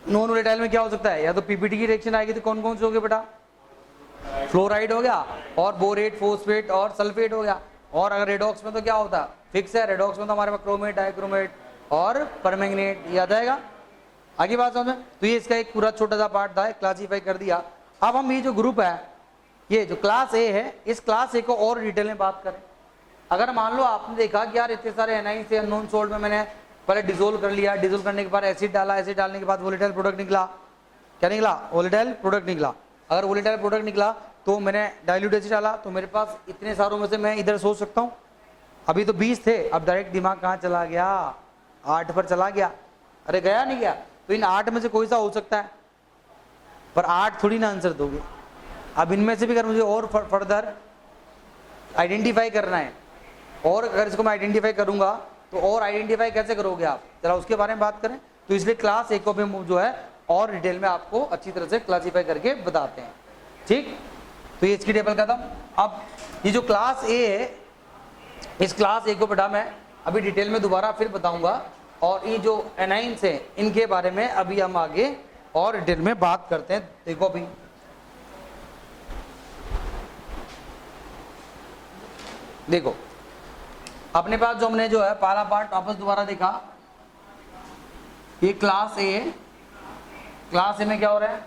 नॉन वोलेटाइल में क्या हो सकता है, या तो पीपीटी की रिएक्शन आएगी, तो कौन कौन से हो गए बेटा, फ्लोराइड हो गया, और बोरेट, फोस्फेट और सल्फेट हो गया। और अगर रेडॉक्स में तो क्या होता है, फिक्स है, रेडॉक्स में तो हमारे पास क्रोमेट, डाइक्रोमेट और परमैंगनेट। याद आएगा, आगे बात समझ। तो ये इसका एक पूरा छोटा सा पार्ट था, क्लासीफाई कर दिया। अब हम ये जो ग्रुप है, ये जो क्लास ए है, इस क्लास ए को और डिटेल में बात करें। अगर मान लो आपने देखा कि यार इतने सारे एनाइन से अननोन सोल्ट में मैंने पहले डिसोल्व कर लिया, डिसोल्व करने के बाद एसिड डाला, एसिड डालने के बाद वोलेटाइल प्रोडक्ट निकला, क्या निकला, वोलेटाइल प्रोडक्ट निकला। अगर वोलेटाइल प्रोडक्ट निकला तो मैंने डाइल्यूट एसिड डाला, तो मेरे पास इतने सारों में से मैं इधर सोच सकता हूँ, अभी तो 20 थे, अब डायरेक्ट दिमाग कहाँ चला गया, 8 पर चला गया। अरे गया नहीं गया, तो इन 8 में से कोई सा हो सकता है, पर 8 थोड़ी ना आंसर दोगे। अब इनमें से भी अगर मुझे और फर्दर आइडेंटिफाई करना है, और अगर इसको मैं आइडेंटिफाई करूंगा तो और आइडेंटिफाई कैसे करोगे आप, जरा उसके बारे में बात करें। तो इसलिए क्लास ए को भी जो है और डिटेल में आपको अच्छी तरह से क्लासीफाई करके बताते हैं। ठीक, तो ये इसकी टेबल खत्म। अब ये जो क्लास ए है, इस क्लास ए को बेटा मैं अभी डिटेल में दोबारा फिर बताऊंगा, और ये जो एनाइंस है इनके बारे में अभी हम आगे और डिटेल में बात करते हैं। देखो अभी देखो अपने पास जो हमने जो है पहला पार्ट वापस दोबारा देखा, ये क्लास ए है। क्लास ए में क्या हो रहा है,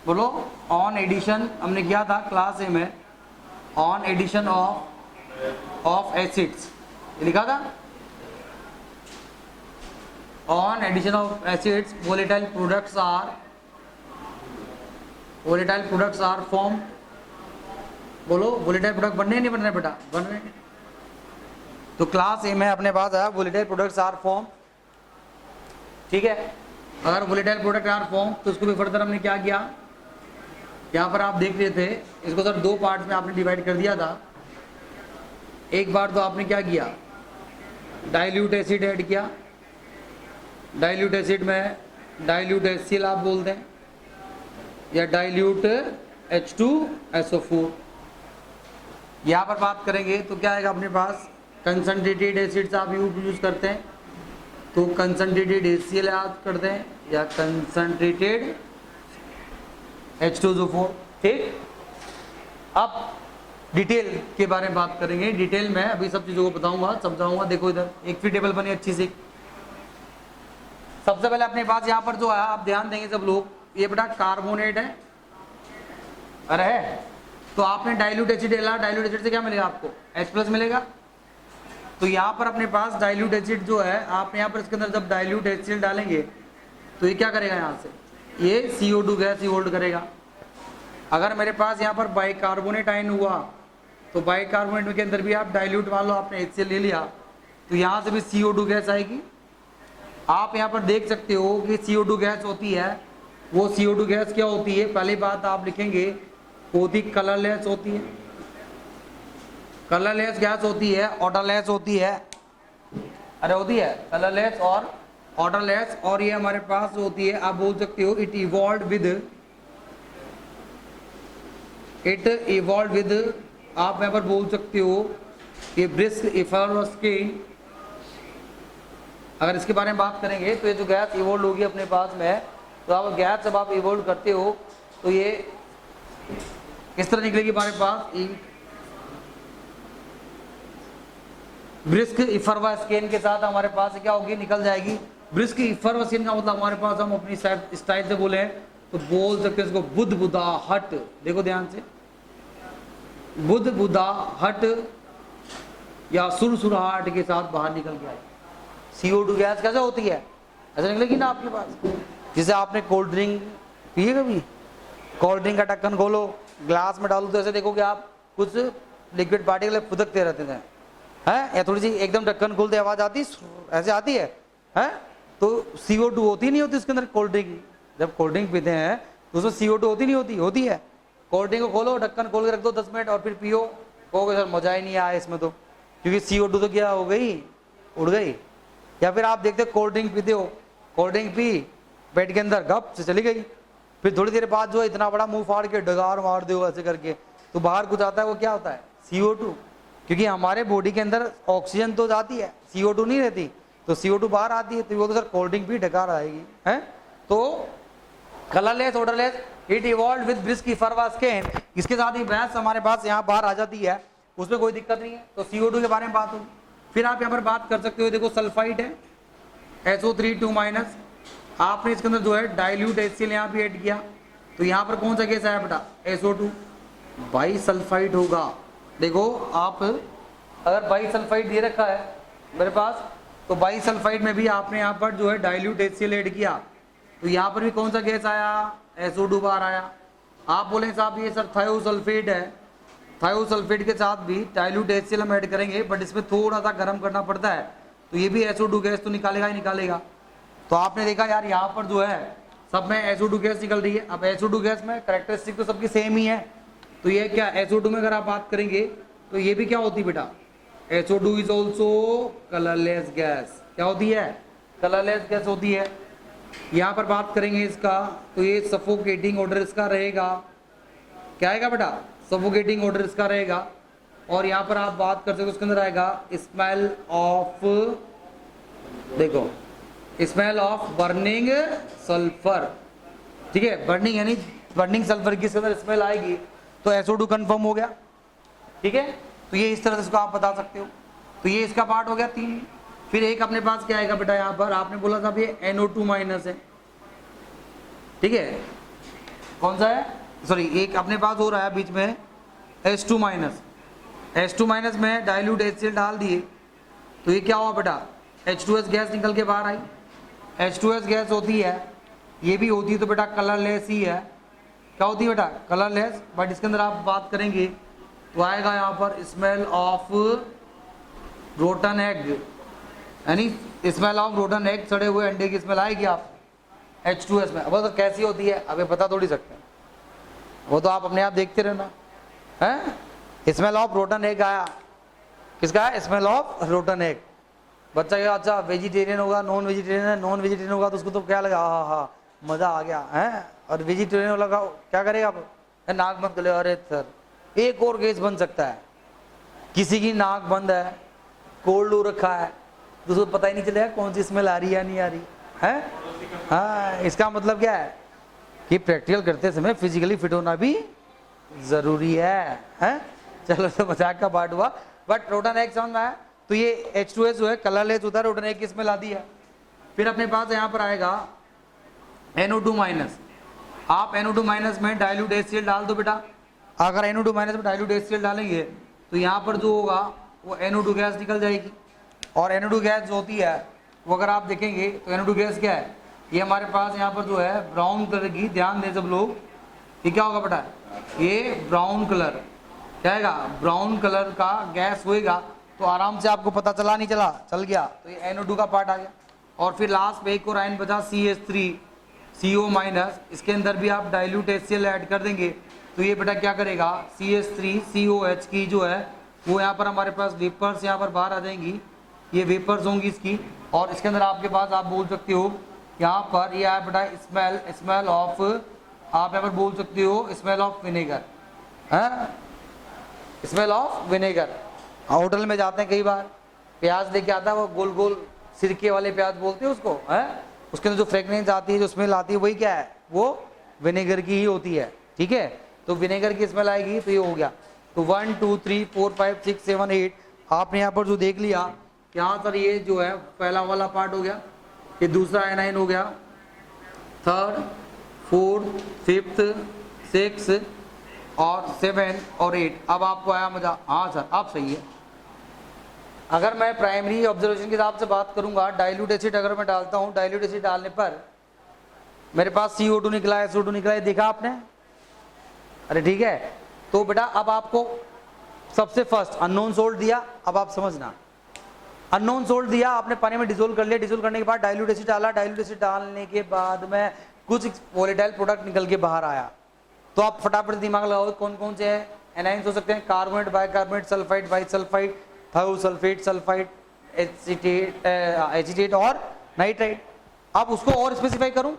बोलो, ऑन एडिशन हमने किया था क्लास ए में, ऑन एडिशन ऑफ एसिड्स, ये लिखा था, on addition of acids volatile products are form. बोलो, वोलेटाइल प्रोडक्ट बनने नहीं बन रहे बेटा, बन रहे। तो क्लास ए में अपने पास आया वोलेटाइल प्रोडक्ट्स आर फॉर्म। ठीक है, अगर वोलेटाइल प्रोडक्ट आर फॉर्म तो उसको भी फर्दर हमने क्या किया, यहाँ पर आप देख रहे थे, इसको सर 2 पार्ट्स में आपने डिवाइड कर दिया था। एक बार तो आपने क्या किया, डाइल्यूट एसिड ऐड किया, डाइल्यूट एसिड में डाइल्यूट HCl आप बोलते हैं, या डाइल्यूट H2SO4। यहाँ पर बात करेंगे तो क्या आएगा अपने पास, कंसंट्रेटेड एसिड्स आप यूज करते हैं तो कंसंट्रेटेड HCl याद करते हैं, या कंसंट्रेटेड H2SO4। ठीक, अब डिटेल के बारे में बात करेंगे। डिटेल में अभी सब चीज़ों को बताऊंगा, समझाऊंगा। देखो इधर एक फिर टेबल बनी अच्छी सी। सबसे पहले अपने पास यहाँ पर जो है, आप ध्यान देंगे सब लोग, ये बेटा कार्बोनेट है, अरे है, तो आपने डाइल्यूट एसिड डाला, डाइल्यूट एसिड से क्या मिलेगा आपको, H+ मिलेगा। तो यहाँ पर अपने पास डाइल्यूट एसिड जो है, आप यहाँ पर इसके अंदर जब डाइल्यूट एसिड डालेंगे तो ये क्या करेगा, यहाँ से ये CO2 गैस ही होल्ड करेगा। अगर मेरे पास यहाँ पर बाइकार्बोनेट आयन हुआ तो बाइकार्बोनेट के अंदर भी आप डाइल्यूट, मान लो आपने HCl ले लिया, तो यहाँ से भी CO2 गैस आएगी। आप यहाँ पर देख सकते हो कि CO2 गैस होती है, वो CO2 गैस क्या होती है, पहली बात आप लिखेंगे होती कलरलेस होती है, कलरलेस गैस होती है, ऑडरलेस होती है, अरे होती है कलरलेस और ऑडरलेस। और ये हमारे पास होती है, आप बोल सकते हो इट इवॉल्व विद, आप यहाँ पर बोल सकते हो ये ब्रिस्क इफारोस्किन। अगर इसके बारे में बात करेंगे तो ये जो गैस इवोल्व होगी अपने पास में, तो आप गैस जब आप इवोल्व करते हो तो ये किस तरह निकलेगी हमारे पास, ब्रिस्क इफारोस्किन के साथ हमारे पास क्या होगी, निकल जाएगी। ब्रिस्क इफारोस्किन का मतलब हमारे पास, हम अपनी स्टाइल से बोले तो बोल सकते हैं इसको बुदबुदाहट। देखो ध्यान से, बुदबुदाहट या सुरसुराहट के साथ बाहर निकल के आए। CO2 गैस कैसे होती है, ऐसे निकलेगी ना आपके पास। जैसे आपने कोल्ड ड्रिंक पी है कभी, कोल्ड ड्रिंक का ढक्कन खोलो, ग्लास में डालो तो ऐसे देखोगे आप कुछ लिक्विड पार्टिकल फुदकते रहते हैं, हैं, या थोड़ी सी एकदम ढक्कन खोलते आवाज आती ऐसे आती है, हैं? तो CO2 होती नहीं होती उसके अंदर कोल्ड ड्रिंक। जब कोल्ड ड्रिंक पीते हैं तो उसमें CO2 होती नहीं होती, होती है। कोल्ड ड्रिंक को खोलो, ढक्कन खोल के रख दो 10 मिनट और फिर पियो, कहोगे सर मजा ही नहीं आया इसमें तो, क्योंकि CO2 तो क्या हो गई, उड़ गई। या फिर आप देखते हो कोल्ड ड्रिंक पीते हो, कोल्ड ड्रिंक पी पेट के अंदर गप से चली गई, फिर थोड़ी देर बाद जो है इतना बड़ा मुंह फाड़ के डगार मार दो ऐसे करके, तो बाहर कुछ आता है, वो क्या होता है, CO2। क्योंकि हमारे बॉडी के अंदर ऑक्सीजन तो जाती है, CO2 नहीं रहती, तो CO2 बाहर आती है, तो वो तो सर कोल्ड ड्रिंक भी डकार आएगी, है। तो colourless odourless it evolve with brisk effervescence, इसके साथ ही गैस हमारे पास यहाँ बाहर आ जाती है, उसमें कोई दिक्कत नहीं है। तो CO2 के बारे में बात होगी। फिर आप यहाँ पर बात कर सकते हो, देखो सल्फाइड है SO3 2-, आपने इसके अंदर जो है डाइल्यूट HCl यहाँ पे ऐड किया, तो यहाँ पर कौन सा गैस आया बेटा, SO2, बाइसल्फाइड होगा। देखो आप अगर बाइसल्फाइड दे रखा है मेरे पास, तो बाइसल्फाइड में भी आपने यहाँ पर जो है डाइल्यूट HCl ऐड किया, तो यहाँ पर भी कौन सा गैस आया, SO2 बाहर आया। आप बोले साहब ये सर थायोसल्फेट है, थायोसल्फेट के साथ भी डाइल्यूट HCl हम ऐड करेंगे, बट इसमें थोड़ा सा गर्म करना पड़ता है, तो ये भी SO2 गैस तो निकालेगा ही निकालेगा। तो आपने देखा यार यहाँ पर जो है सब में SO2 गैस निकल रही है। अब SO2 गैस में कैरेक्टरिस्टिक तो सबकी सेम ही है, तो ये क्या SO2 में अगर आप बात करेंगे तो ये भी क्या होती है बेटा, SO2 is also colourless gas. क्या होती है, कलरलेस गैस होती है। यहाँ पर बात करेंगे इसका, तो ये सफोकेटिंग ऑर्डर इसका रहेगा, क्या आएगा बेटा, सफोकेटिंग ऑर्डर इसका रहेगा। और यहाँ पर आप बात कर सकते हो उसके अंदर आएगा स्मेल ऑफ, देखो स्मेल ऑफ बर्निंग सल्फर, ठीक है, बर्निंग यानी बर्निंग सल्फर की इसके अंदर स्मेल आएगी, तो SO2 कंफर्म हो गया, ठीक है। तो ये इस तरह से इसको आप बता सकते हो। तो ये इसका पार्ट हो गया 3। फिर एक अपने पास क्या आएगा बेटा, यहाँ पर आपने बोला था ये NO2- है, ठीक है, कौन सा है, सॉरी एक अपने पास हो रहा है बीच में H2-। H2- में डाइल्यूट HCl डाल दिए, तो ये क्या हुआ बेटा, H2S गैस निकल के बाहर आई। H2S गैस होती है, ये भी होती है तो बेटा कलरलेस ही है। क्या होती है बेटा, कलरलेस, बट इसके अंदर आप बात करेंगे तो आएगा यहाँ पर स्मेल ऑफ रोटन एग, यानी स्मेल ऑफ रोटन एग, सड़े हुए अंडे की स्मेल आएगी आप H2S में। अब तो कैसी होती है अभी बता थोड़ी सकते हैं, वो तो आप अपने आप देखते रहना है। स्मेल ऑफ रोटन एग आया, किसका है, स्मेल ऑफ रोटन एग। बच्चा क्या, अच्छा वेजिटेरियन होगा, नॉन वेजिटेरियन है, नॉन वेजिटेरियन होगा तो उसको तो क्या लगा, हाँ हाँ मजा आ गया है, और वेजिटेरियन लगा क्या करेगा आप, नाक बंद कर ले, अरे सर एक और केस बन सकता है, किसी की नाक बंद है, कोल्ड हो रखा है, तो उसको पता ही नहीं चलेगा कौन सी स्मेल आ रही है या नहीं आ रही है। हाँ, इसका मतलब क्या है कि प्रैक्टिकल करते समय फिजिकली फिट होना भी जरूरी है। चलो तो मजाक का पार्ट हुआ, बट रोटन एग समझ में आया। तो ये H2S जो है कलरलेस होता है, रोटन एग की स्मेल आती है। फिर अपने पास यहाँ पर आएगा NO2-। आप NO2- में डाइल्यूट HCl डाल दो बेटा। अगर NO2- में डाइल्यूट HCl डालेंगे तो यहाँ पर जो होगा वो NO2 गैस निकल जाएगी। और NO2 गैस जो होती है वो अगर आप देखेंगे तो NO2 गैस क्या है, ये हमारे पास यहाँ पर जो है ब्राउन कलर की, ध्यान दें सब लोग, ये क्या होगा बेटा, ये ब्राउन कलर क्या है, ब्राउन कलर का गैस होएगा। तो आराम से आपको पता चला नहीं चला, चल गया, तो ये NO2 का पार्ट आ गया। और फिर लास्ट पे एक और आयन बचा CH3CO-, इसके अंदर भी आप डाइल्यूट HCl ऐड कर देंगे तो ये बेटा क्या करेगा, CH3COH की जो है वो यहाँ पर हमारे पास वेपर्स यहाँ पर बाहर आ जाएंगी, ये वेपर्स होंगी इसकी। और इसके अंदर आपके पास आप बोल सकते हो यहाँ पर ये है बेटा स्मेल ऑफ, आप यहाँ पर बोल सकते हो स्मेल ऑफ विनेगर, है स्मेल ऑफ विनेगर। होटल में जाते हैं कई बार, प्याज लेके आता है वो गोल गोल सिरके वाले प्याज बोलते हैं उसको, है उसके अंदर जो फ्रेगनेंस आती है, जो स्मेल आती है, वही क्या है, वो विनेगर की ही होती है, ठीक है। तो विनेगर की स्मेल आएगी तो ये हो गया। तो 1 2 3 4 5 6 7 8 आपने यहाँ पर जो देख लिया, यहाँ पर ये जो है पहला वाला पार्ट हो गया, ये दूसरा एनाइन हो गया, 3rd 4th 5th 6th और 7 और 8। अब आपको आया मजा, हाँ सर आप सही है। अगर मैं प्राइमरी ऑब्जर्वेशन के हिसाब से बात करूंगा, डाइल्यूट एसिड अगर मैं डालता हूँ, डाइल्यूट एसिड डालने पर मेरे पास CO2 निकला है, SO2 निकला है, देखा आपने, अरे ठीक है। तो बेटा अब आपको सबसे फर्स्ट अननोन सोल्ट दिया, अब आप समझना, अननोन सोल्ट दिया आपने, पानी में डिसोल्व कर लिया, डिसोल्व करने के बाद डाइल्यूट एसिड डाला, डाइल्यूट एसिड डालने के बाद में कुछ वोलेटाइल प्रोडक्ट निकल के बाहर आया, तो आप फटाफट दिमाग लगाओ कौन कौन से हैं, एनाइंस हो सकते हैं, carbonate, bicarbonate, sulphide, bisulphide, thiosulphate, sulphide, acetate और नाइट्राइट। अब उसको और स्पेसिफाई करूं,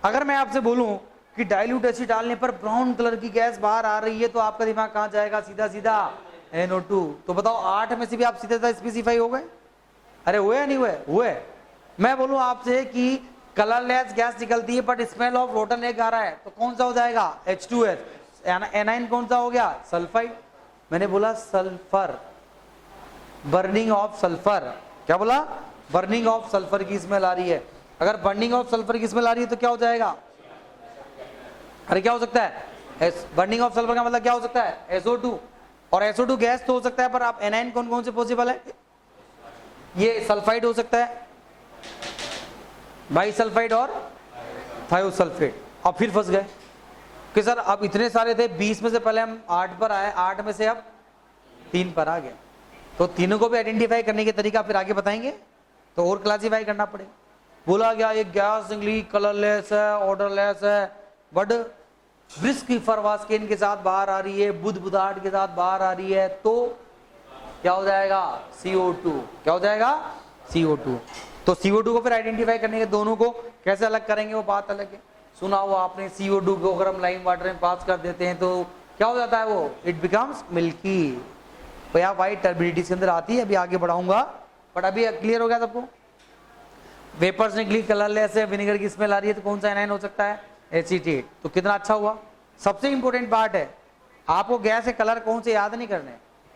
अगर मैं आपसे बोलूं कि डाइल्यूट एसिड डालने पर ब्राउन कलर की गैस बाहर आ रही है, तो आपका दिमाग कहां जाएगा, सीधा सीधा NO2। तो बताओ 8 में से भी आप सीधे स्पेसिफाई हो गए, अरे हुए या नहीं हुए, हुए। मैं बोलूं आपसे कि कलरलेस गैस निकलती है but smell of rotten egg आ रहा है, तो कौन सा हो जाएगा, H2S। एनाइन कौन सा हो गया, सल्फाइड। मैंने बोला सल्फर, बर्निंग ऑफ सल्फर, क्या बोला, बर्निंग ऑफ सल्फर की स्मेल आ रही है। अगर बर्निंग ऑफ सल्फर की स्मेल आ रही है तो क्या हो जाएगा, अरे क्या हो सकता है, बर्निंग ऑफ सल्फर का मतलब क्या हो सकता है, SO2। और SO2 गैस तो हो सकता है, पर आप एनाइन कौन कौन से पॉसिबल है, ये सल्फाइड हो सकता है, बाइसल्फाइड और थायोसल्फेट। अब फिर फंस गए कि सर अब इतने सारे थे, 20 में से पहले हम 8 पर आए, 8 में से अब 3 पर आ गए, तो तीनों को भी आइडेंटिफाई करने के तरीका फिर आगे बताएंगे, तो और क्लासिफाई करना पड़ेगा। बोला गया एक गैस निकली, कलरलेस है, ऑर्डरलेस है, बट ब्रिस्क फरवास्किन के साथ बाहर आ रही है, बुदबुदाहट के साथ बाहर आ रही है, तो क्या हो जाएगा, CO2। क्या हो जाएगा, CO2। तो CO2 को फिर आइडेंटिफाई करने के, दोनों को कैसे अलग करेंगे वो बात अलग है। सुना हुआ आपने, CO2 को अगर हम लाइम वाटर में पास कर देते हैं तो क्या हो जाता है, वो इट बिकम्स मिल्की, भैया वाइट टर्बिडिटी के अंदर आती है, अभी आगे बढ़ाऊंगा, बट अभी क्लियर हो गया सबको। वेपर्स निकली, कलरलेस है, विनेगर की स्मेल आ रही है, तो कौन सा एनाइन हो सकता है, एसीटेट। तो कितना अच्छा हुआ। सबसे इंपॉर्टेंट पार्ट है, आपको गैस के कलर कौन से याद नहीं करने,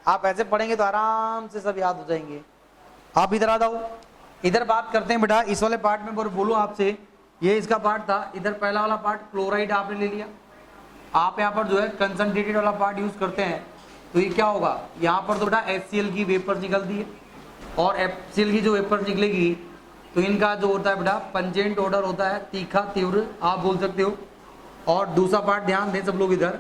आप ऐसे पढ़ेंगे तो आराम से सब याद हो जाएंगे। आप इधर आ जाओ, इधर बात करते हैं बेटा, इस वाले पार्ट में बोलूं आपसे, ये इसका पार्ट था, इधर पहला वाला पार्ट क्लोराइड आपने ले लिया, आप यहाँ पर जो है कंसंट्रेटेड वाला पार्ट यूज करते हैं, तो ये क्या होगा, यहाँ पर तो बेटा HCl की वेपर्स निकलती है, और HCl की जो वेपर्स निकलेगी तो इनका जो होता है बेटा पंजेंट ऑर्डर होता है, तीखा, तीव्र आप बोल सकते हो। और दूसरा पार्ट ध्यान दें सब लोग, इधर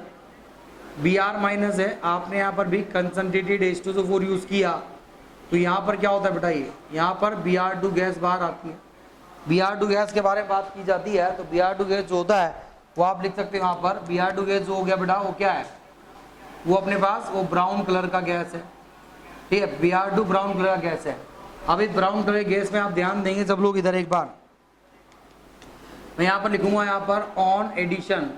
Br- है, आपने यहाँ पर भी कंसंट्रेटेड H2SO4 यूज किया, तो यहाँ पर क्या होता है बेटा, ये यहाँ पर Br2 गैस बाहर आती है। Br2 गैस के बारे में बात की जाती है, तो Br2 गैस जो होता है वो आप लिख सकते हो यहाँ पर, Br2 गैस जो हो गया बेटा वो क्या है, वो अपने पास वो ब्राउन कलर का गैस है, ठीक है, Br2 ब्राउन कलर का गैस है। अब इस ब्राउन कलर के गैस में आप ध्यान देंगे सब लोग, इधर एक बार मैं यहाँ पर लिखूंगा, यहाँ पर ऑन एडिशन,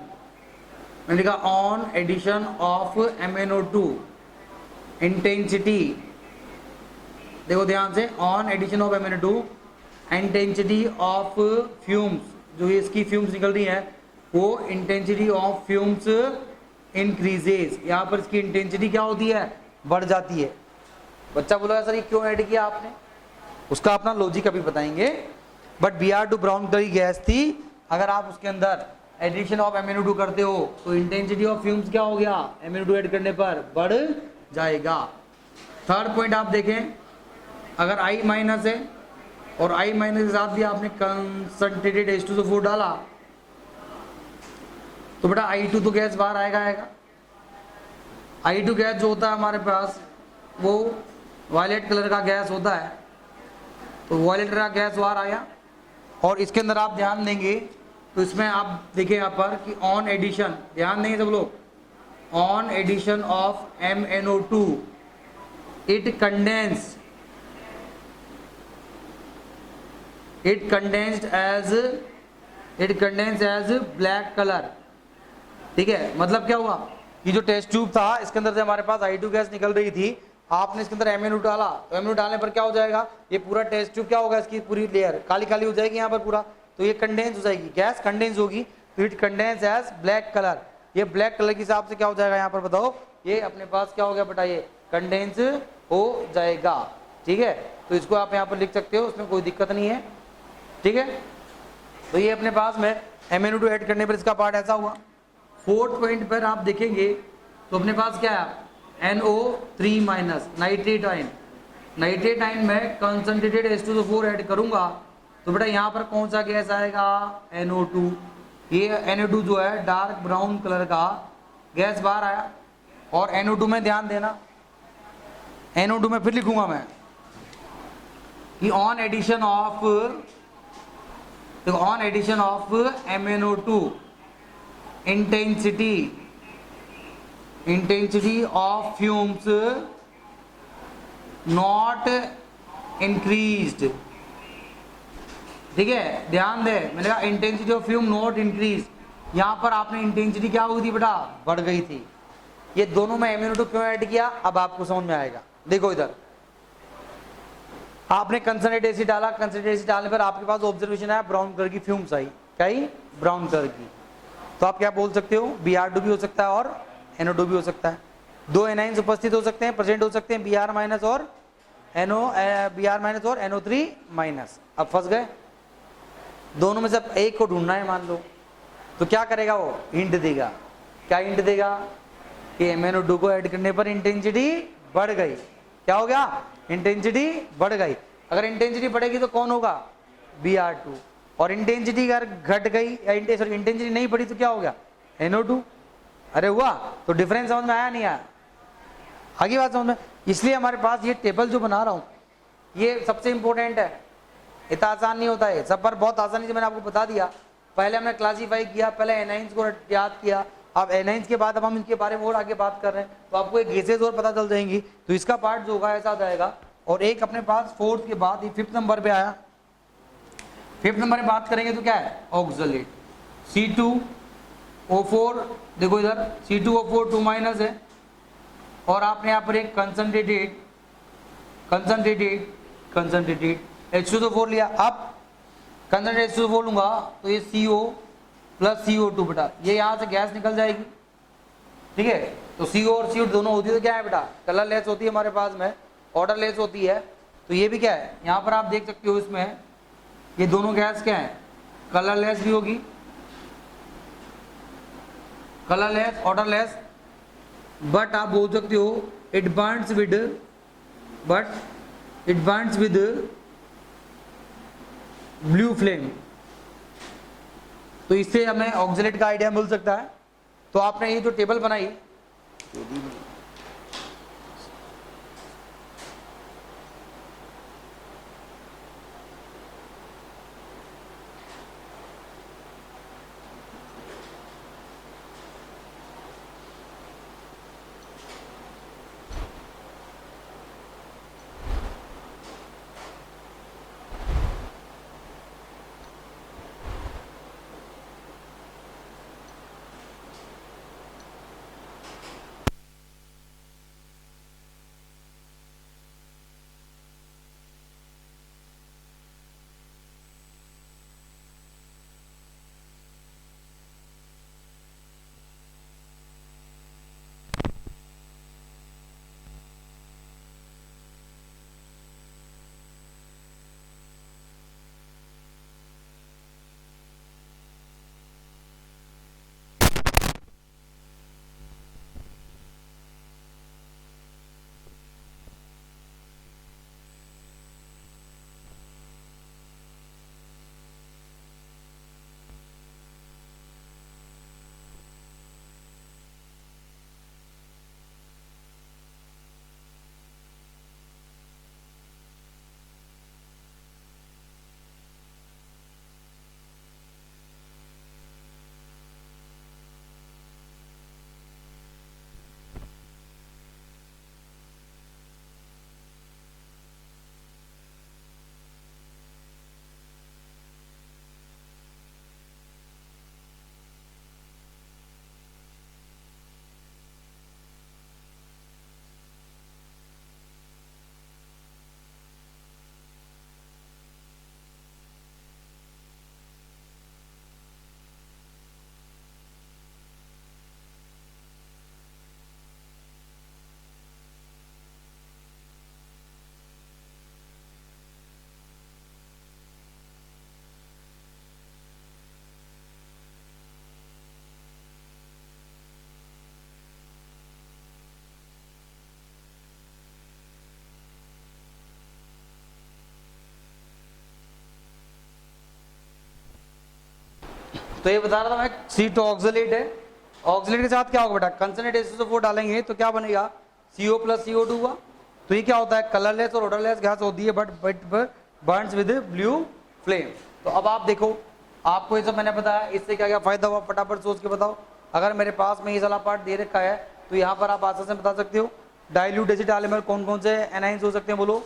मैंने लिखा on addition of MnO2 intensity, देखो ध्यान से, on addition of MnO2 intensity of fumes, जो ये इसकी फ्यूम्स निकल रही है, वो इंटेंसिटी ऑफ फ्यूम्स इंक्रीजेस, यहाँ पर इसकी इंटेंसिटी क्या होती है, बढ़ जाती है। बच्चा बोला सर ये क्यों ऐड किया आपने, उसका अपना लॉजिक अभी बताएंगे, बट Br2 ब्राउन कलर की गैस थी, अगर आप उसके अंदर एडिशन ऑफ MnO2 करते हो तो इंटेंसिटी ऑफ फ्यूम्स क्या हो गया, MnO2 ऐड करने पर बढ़ जाएगा। थर्ड पॉइंट आप देखें, अगर I माइनस है और I माइनस के साथ भी आपने कंसंट्रेटेड H2SO4 डाला तो बेटा I2 तो गैस बाहर आएगा। I2 गैस जो होता है हमारे पास वो वायलेट कलर का गैस होता है, तो वायलेट कलर का गैस बाहर आया। और इसके अंदर आप ध्यान देंगे तो इसमें आप देखिए यहाँ पर कि ऑन एडिशन, ध्यान देंगे सब लोग, on addition of MnO2 it contains as black colour. ठीक है, मतलब क्या हुआ, ये जो टेस्ट ट्यूब था इसके अंदर से हमारे पास I2 गैस निकल रही थी, आपने इसके अंदर MnO2 डाला, तो MnO2 डालने पर क्या हो जाएगा, ये पूरा टेस्ट ट्यूब क्या होगा, इसकी पूरी लेयर काली काली हो जाएगी यहाँ पर पूरा, तो ये कंडेंस हो जाएगी, गैस कंडेंस होगी, तो it condense as black colour. ये ब्लैक कलर के हिसाब से क्या हो जाएगा यहाँ पर बताओ, ये अपने पास क्या हो गया बेटा, ये कंडेंस हो जाएगा। ठीक है, तो इसको आप यहाँ पर लिख सकते हो, उसमें कोई दिक्कत नहीं है। ठीक है, तो ये अपने पास में MnO2 ऐड करने पर इसका पार्ट ऐसा हुआ। फोर्थ पॉइंट पर आप देखेंगे तो अपने पास क्या है, NO3 minus nitrate ion. Nitrate ion में कंसंट्रेटेड H2SO4 ऐड करूंगा तो बेटा यहाँ पर कौन सा गैस आएगा, NO2। ये NO2 जो है डार्क ब्राउन कलर का गैस बाहर आया। और NO2 में ध्यान देना, NO2 में फिर लिखूंगा मैं कि on addition of MnO2 intensity of fumes not increased। ठीक है, ध्यान दे, मैंने कहा intensity of fume not increase, यहां पर आपने इंटेंसिटी क्या हुई थी बेटा, बढ़ गई थी। ये दोनों में MnO2 क्यों ऐड किया, अब आपको समझ में आएगा। देखो इधर आपने कंसंट्रेट एसिड डाला, कंसंट्रेट एसिड डालने पर आपके पास ऑब्जर्वेशन आया ब्राउन कलर की फ्यूम्स आई, क्या ही ब्राउन कलर की, तो आप क्या बोल सकते हो, Br2 भी हो सकता है और NO2 भी हो सकता है। दो एनाइंस उपस्थित हो सकते हैं, प्रेजेंट हो सकते हैं, Br माइनस और NO3 माइनस। अब फंस गए, दोनों में से एक को ढूंढना है मान लो, तो क्या करेगा वो, हिंट देगा। क्या हिंट देगा कि MnO2 को ऐड करने पर इंटेंसिटी बढ़ गई। क्या हो गया, इंटेंसिटी बढ़ गई। अगर इंटेंसिटी बढ़ेगी तो कौन होगा, Br2। और इंटेंसिटी अगर घट गई या इंटेंसिटी नहीं बढ़ी तो क्या हो गया, NO2। अरे हुआ, तो डिफरेंस समझ में आया नहीं आया, आगे बात समझ में। इसलिए हमारे पास ये टेबल जो बना रहा हूं ये सबसे इंपॉर्टेंट है, इतना आसान नहीं होता है, सब पर बहुत आसानी से मैंने आपको बता दिया। पहले हमने क्लासीफाई किया, पहले एनाइंस को याद किया, अब एनाइंस के बाद अब हम इनके बारे में और आगे बात कर रहे हैं, तो आपको एक गैसेज और पता चल जाएंगी, तो इसका पार्ट जो होगा ऐसा जाएगा। और एक अपने पास फोर्थ के बाद ये फिफ्थ नंबर पे आया, फिफ्थ नंबर में बात करेंगे तो क्या है, ऑक्सलेट C2O4। देखो इधर C2O4 2 माइनस है, और आपने यहाँ पर एक कंसंट्रेटेड H2SO4 लिया। अब कंसंट्रेटेड H2SO4 लूंगा तो ये CO प्लस CO2 बेटा, ये यहाँ से गैस निकल जाएगी। ठीक है, तो CO और CO दोनों होती है तो क्या है बेटा, कलरलेस होती है हमारे पास में, ऑर्डरलेस होती है। तो ये भी क्या है, यहाँ पर आप देख सकते हो इसमें ये दोनों गैस क्या है, कलरलेस भी होगी, कलरलेस ऑर्डरलेस, बट आप बोल सकते हो it Burns with blue flame. तो इससे हमें ऑक्सलेट का आइडिया मिल सकता है। तो आपने ये जो टेबल बनाई तो ये बता रहा था मैं, C2 ऑक्सलेट है, ऑक्सलेट के साथ क्या होगा बेटा, कंसंट्रेट H2SO4 डालेंगे तो क्या बनेगा, CO प्लस CO2 हुआ। तो ये क्या होता है, कलरलेस और ओडरलेस गैस होती है but Burns with blue flame. तो अब आप देखो, आपको ये सब मैंने बताया, इससे क्या क्या फायदा हुआ फटाफट सोच के बताओ। अगर मेरे पास में ये वाला पार्ट दे रखा है तो यहाँ पर आप आसानी से बता सकते हो डाइल्यूट एसिटाइलमर कौन कौन से एनाइंस हो सकते हैं, बोलो,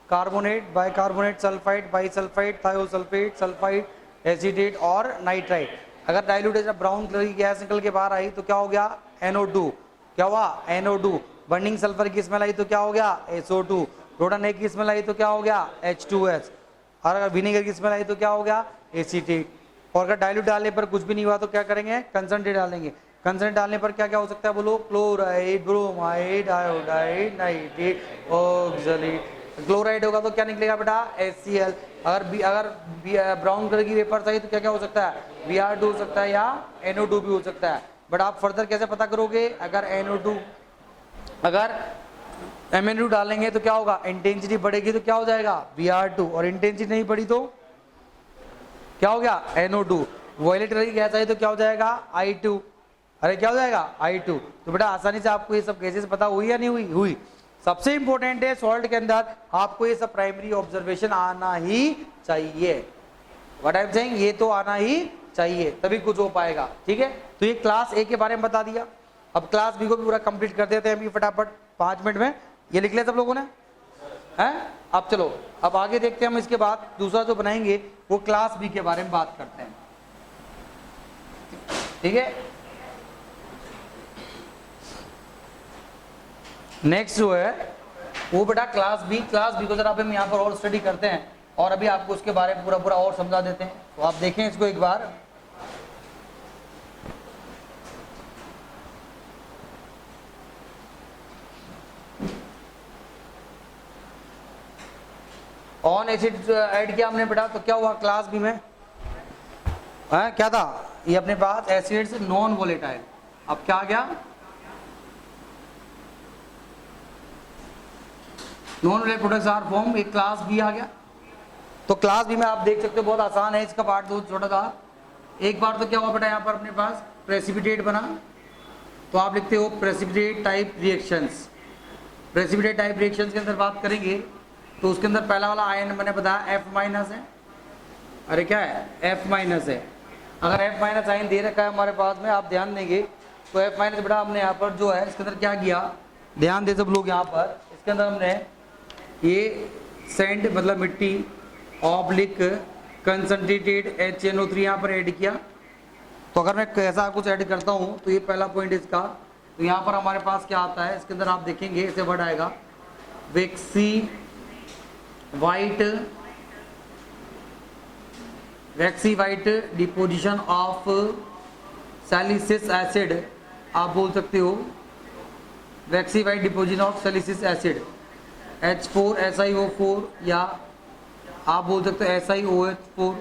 carbonate, bicarbonate, sulphide, bisulphide, thiosulphate, sulphide, acetate और नाइट्राइट। अगर डाइल्यूट ब्राउन कलर की गैस निकल के बाहर आई तो क्या हो गया, NO2, क्या हुआ, NO2। बर्निंग सल्फर की स्मेल आई तो क्या हो गया, SO2। रोडन ए की स्मेल आई तो क्या हो गया, H2S। और अगर विनेगर की स्मेल आई तो क्या हो गया, एसीटेट। और अगर डाइल्यूट डालने पर कुछ भी नहीं हुआ तो क्या करेंगे, कंसंट्रेट डालेंगे। कंसंट्रेट डालने पर क्या क्या हो सकता है, बोलो, chloride, bromide, iodide, nitrate, oxalate. Chloride होगा तो क्या निकलेगा बेटा, HCl। अगर ब्राउन कलर की वेपर्स आई तो क्या क्या हो सकता है, Br2 हो सकता है या NO2 भी हो सकता है। बट आप फर्दर कैसे पता करोगे, अगर MnO2 डालेंगे तो क्या होगा, इंटेंसिटी बढ़ेगी तो क्या हो जाएगा, Br2, और इंटेंसिटी नहीं बढ़ी तो क्या हो गया, NO2। वॉयलेट कलर की गैस आई तो क्या हो जाएगा, I2। अरे क्या हो जाएगा, I2। तो बेटा आसानी से आपको ये सब केसेस पता हुई या नहीं हुई, हुई। सबसे इंपॉर्टेंट है सॉल्ट के अंदर आपको ये सब प्राइमरी ऑब्जर्वेशन आना ही चाहिए। व्हाट आई एम सेइंग, ये तो आना ही चाहिए तभी कुछ हो पाएगा, ठीक है। तो ये क्लास ए के बारे में बता दिया। अब क्लास बी को भी पूरा कंप्लीट कर देते हैं अभी फटाफट 5 मिनट में। ये लिख लिया सब लोगों ने, हैं? अब चलो अब आगे देखते हैं हम। इसके बाद दूसरा जो बनाएंगे वो क्लास बी के बारे में बात करते हैं, ठीक है। नेक्स्ट जो है वो बेटा क्लास बी को जरा हम यहाँ पर और स्टडी करते हैं और अभी आपको उसके बारे में पूरा और समझा देते हैं। तो आप देखें इसको एक बार। ऑन एसिड ऐड किया हमने बेटा तो क्या हुआ क्लास बी में, क्या था, ये अपने पास एसिड्स नॉन वोलेटाइल। अब क्या आ गया, non volatile products are form, एक क्लास बी आ गया। तो क्लास बी में आप देख सकते हो बहुत आसान है, इसका पार्ट बहुत छोटा था। एक बार तो क्या हुआ बेटा, यहाँ पर अपने पास प्रेसिपिटेट बना तो आप लिखते हो precipitate type reactions. Precipitate type reactions के अंदर बात करेंगे तो उसके अंदर पहला वाला आयन मैंने बताया F- है। अरे क्या है, F- है। अगर F- आयन दे रखा है हमारे पास में, आप ध्यान देंगे तो F- बेटा हमने यहाँ पर जो है इसके अंदर क्या किया, ध्यान दे सब लोग, यहाँ पर इसके अंदर हमने ये सैंड मतलब मिट्टी ऑब्लिक कंसंट्रेटेड HNO3 यहाँ पर ऐड किया। तो अगर मैं ऐसा कुछ ऐड करता हूँ तो ये पहला पॉइंट इसका, तो यहाँ पर हमारे पास क्या आता है, इसके अंदर आप देखेंगे ऐसे वर्ड आएगा waxy white deposition of silicic acid. आप बोल सकते हो waxy white deposition of silicic acid H4SiO4, या आप बोल सकते हो SiOH4।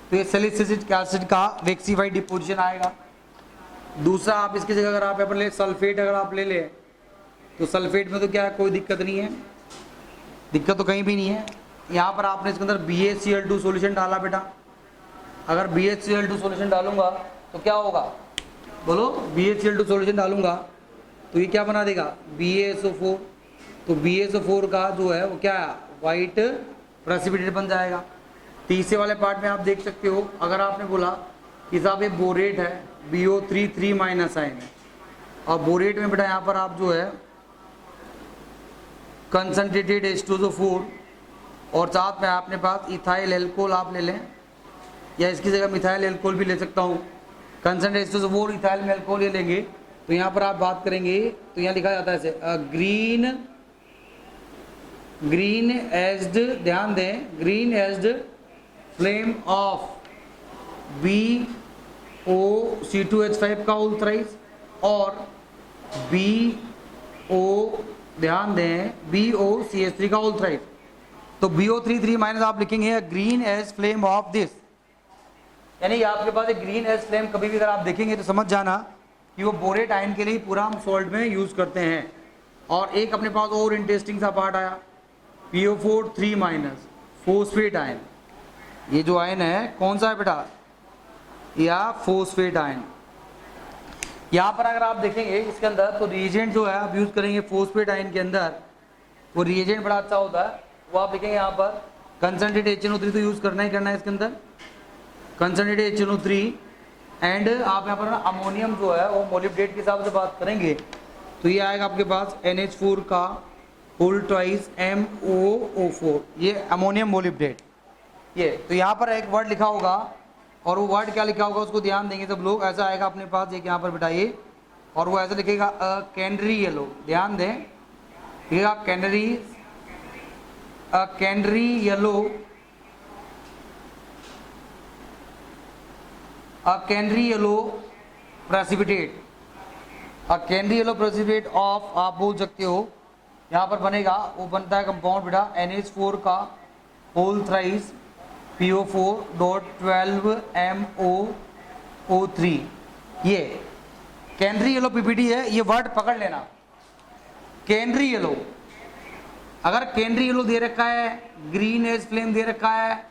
तो ये सैलिसिलिक एसिड का वैक्सी वाइट डिपोजिशन आएगा। दूसरा आप इसकी जगह अगर आप ले सल्फेट, अगर आप ले ले तो सल्फेट में तो क्या है, कोई दिक्कत नहीं है, दिक्कत तो कहीं भी नहीं है। यहाँ पर आपने इसके अंदर BaCl2 सॉल्यूशन डाला बेटा। अगर BaCl2 सॉल्यूशन डालूंगा तो क्या होगा, बोलो, BaCl2 सॉल्यूशन डालूंगा तो ये क्या बना देगा, BaSO4। तो BaSO4 का जो है वो क्या है, वाइट प्रेसिपिटेट बन जाएगा। तीसरे वाले पार्ट में आप देख सकते हो, अगर आपने बोला कि साहब ये बोरेट है, BO3 आयन है, और बोरेट में बेटा यहाँ पर आप जो है कंसंट्रेटेड H2SO4 और साथ में आपने पास इथाइल एल्कोहल आप ले लें, या इसकी जगह मिथाइल एल्कोहल भी ले सकता हूँ। कंसंट्रेटेड H2SO4 इथाइल में एल्कोहल ये लेंगे तो यहाँ पर आप बात करेंगे तो यहाँ लिखा जाता है ऐसे ग्रीन एज्ड, ध्यान दें, green aged flame of BOC2H5 का होल थ्राइस और BO, ध्यान दें, BOCH3 का होल थ्राइस। तो BO3 आप लिखेंगे green as flame of this, यानी आपके पास एक ग्रीन एज फ्लेम कभी भी अगर आप देखेंगे तो समझ जाना कि वो बोरेट आयन के लिए पूरा हम सॉल्ट में यूज करते हैं। और एक अपने पास और इंटरेस्टिंग सा पार्ट आया, PO4 3 फोस्फेट आयन। ये जो आयन है कौन सा है बेटा, या फोस्फेट आयन। यहाँ पर अगर आप देखेंगे इसके अंदर तो रिएजेंट जो है आप यूज करेंगे फोस्फेट आयन के अंदर, वो रिएजेंट बड़ा अच्छा होता है। वो आप देखेंगे यहाँ पर कंसंट्रेट HNO3 तो यूज करना ही करना है इसके अंदर, कंसंट्रेट HNO3 एंड आप यहाँ पर अमोनियम जो है वो मोलिब्डेट के हिसाब से बात करेंगे तो ये आएगा आपके पास NH4 का होल ट्वाइस MOO4, ये अमोनियम मोलिब्डेट। ये तो यहाँ पर एक वर्ड लिखा होगा और वो वर्ड क्या लिखा होगा उसको ध्यान देंगे सब लोग। ऐसा आएगा अपने पास एक यहाँ पर बिठाइए और वो ऐसे लिखेगा कैनरी येलो, ध्यान दें लिखेगा canary yellow, canary yellow precipitate, canary yellow precipitate of आप बोल सकते हो यहाँ पर बनेगा, वो बनता है कंपाउंड बेटा NH4 का होल थ्राइस PO4.12MOO3। ये कैनरी येलो PPT है, ये वर्ड पकड़ लेना कैनरी येलो। अगर कैनरी येलो दे रखा है, ग्रीन एज फ्लेम दे रखा है,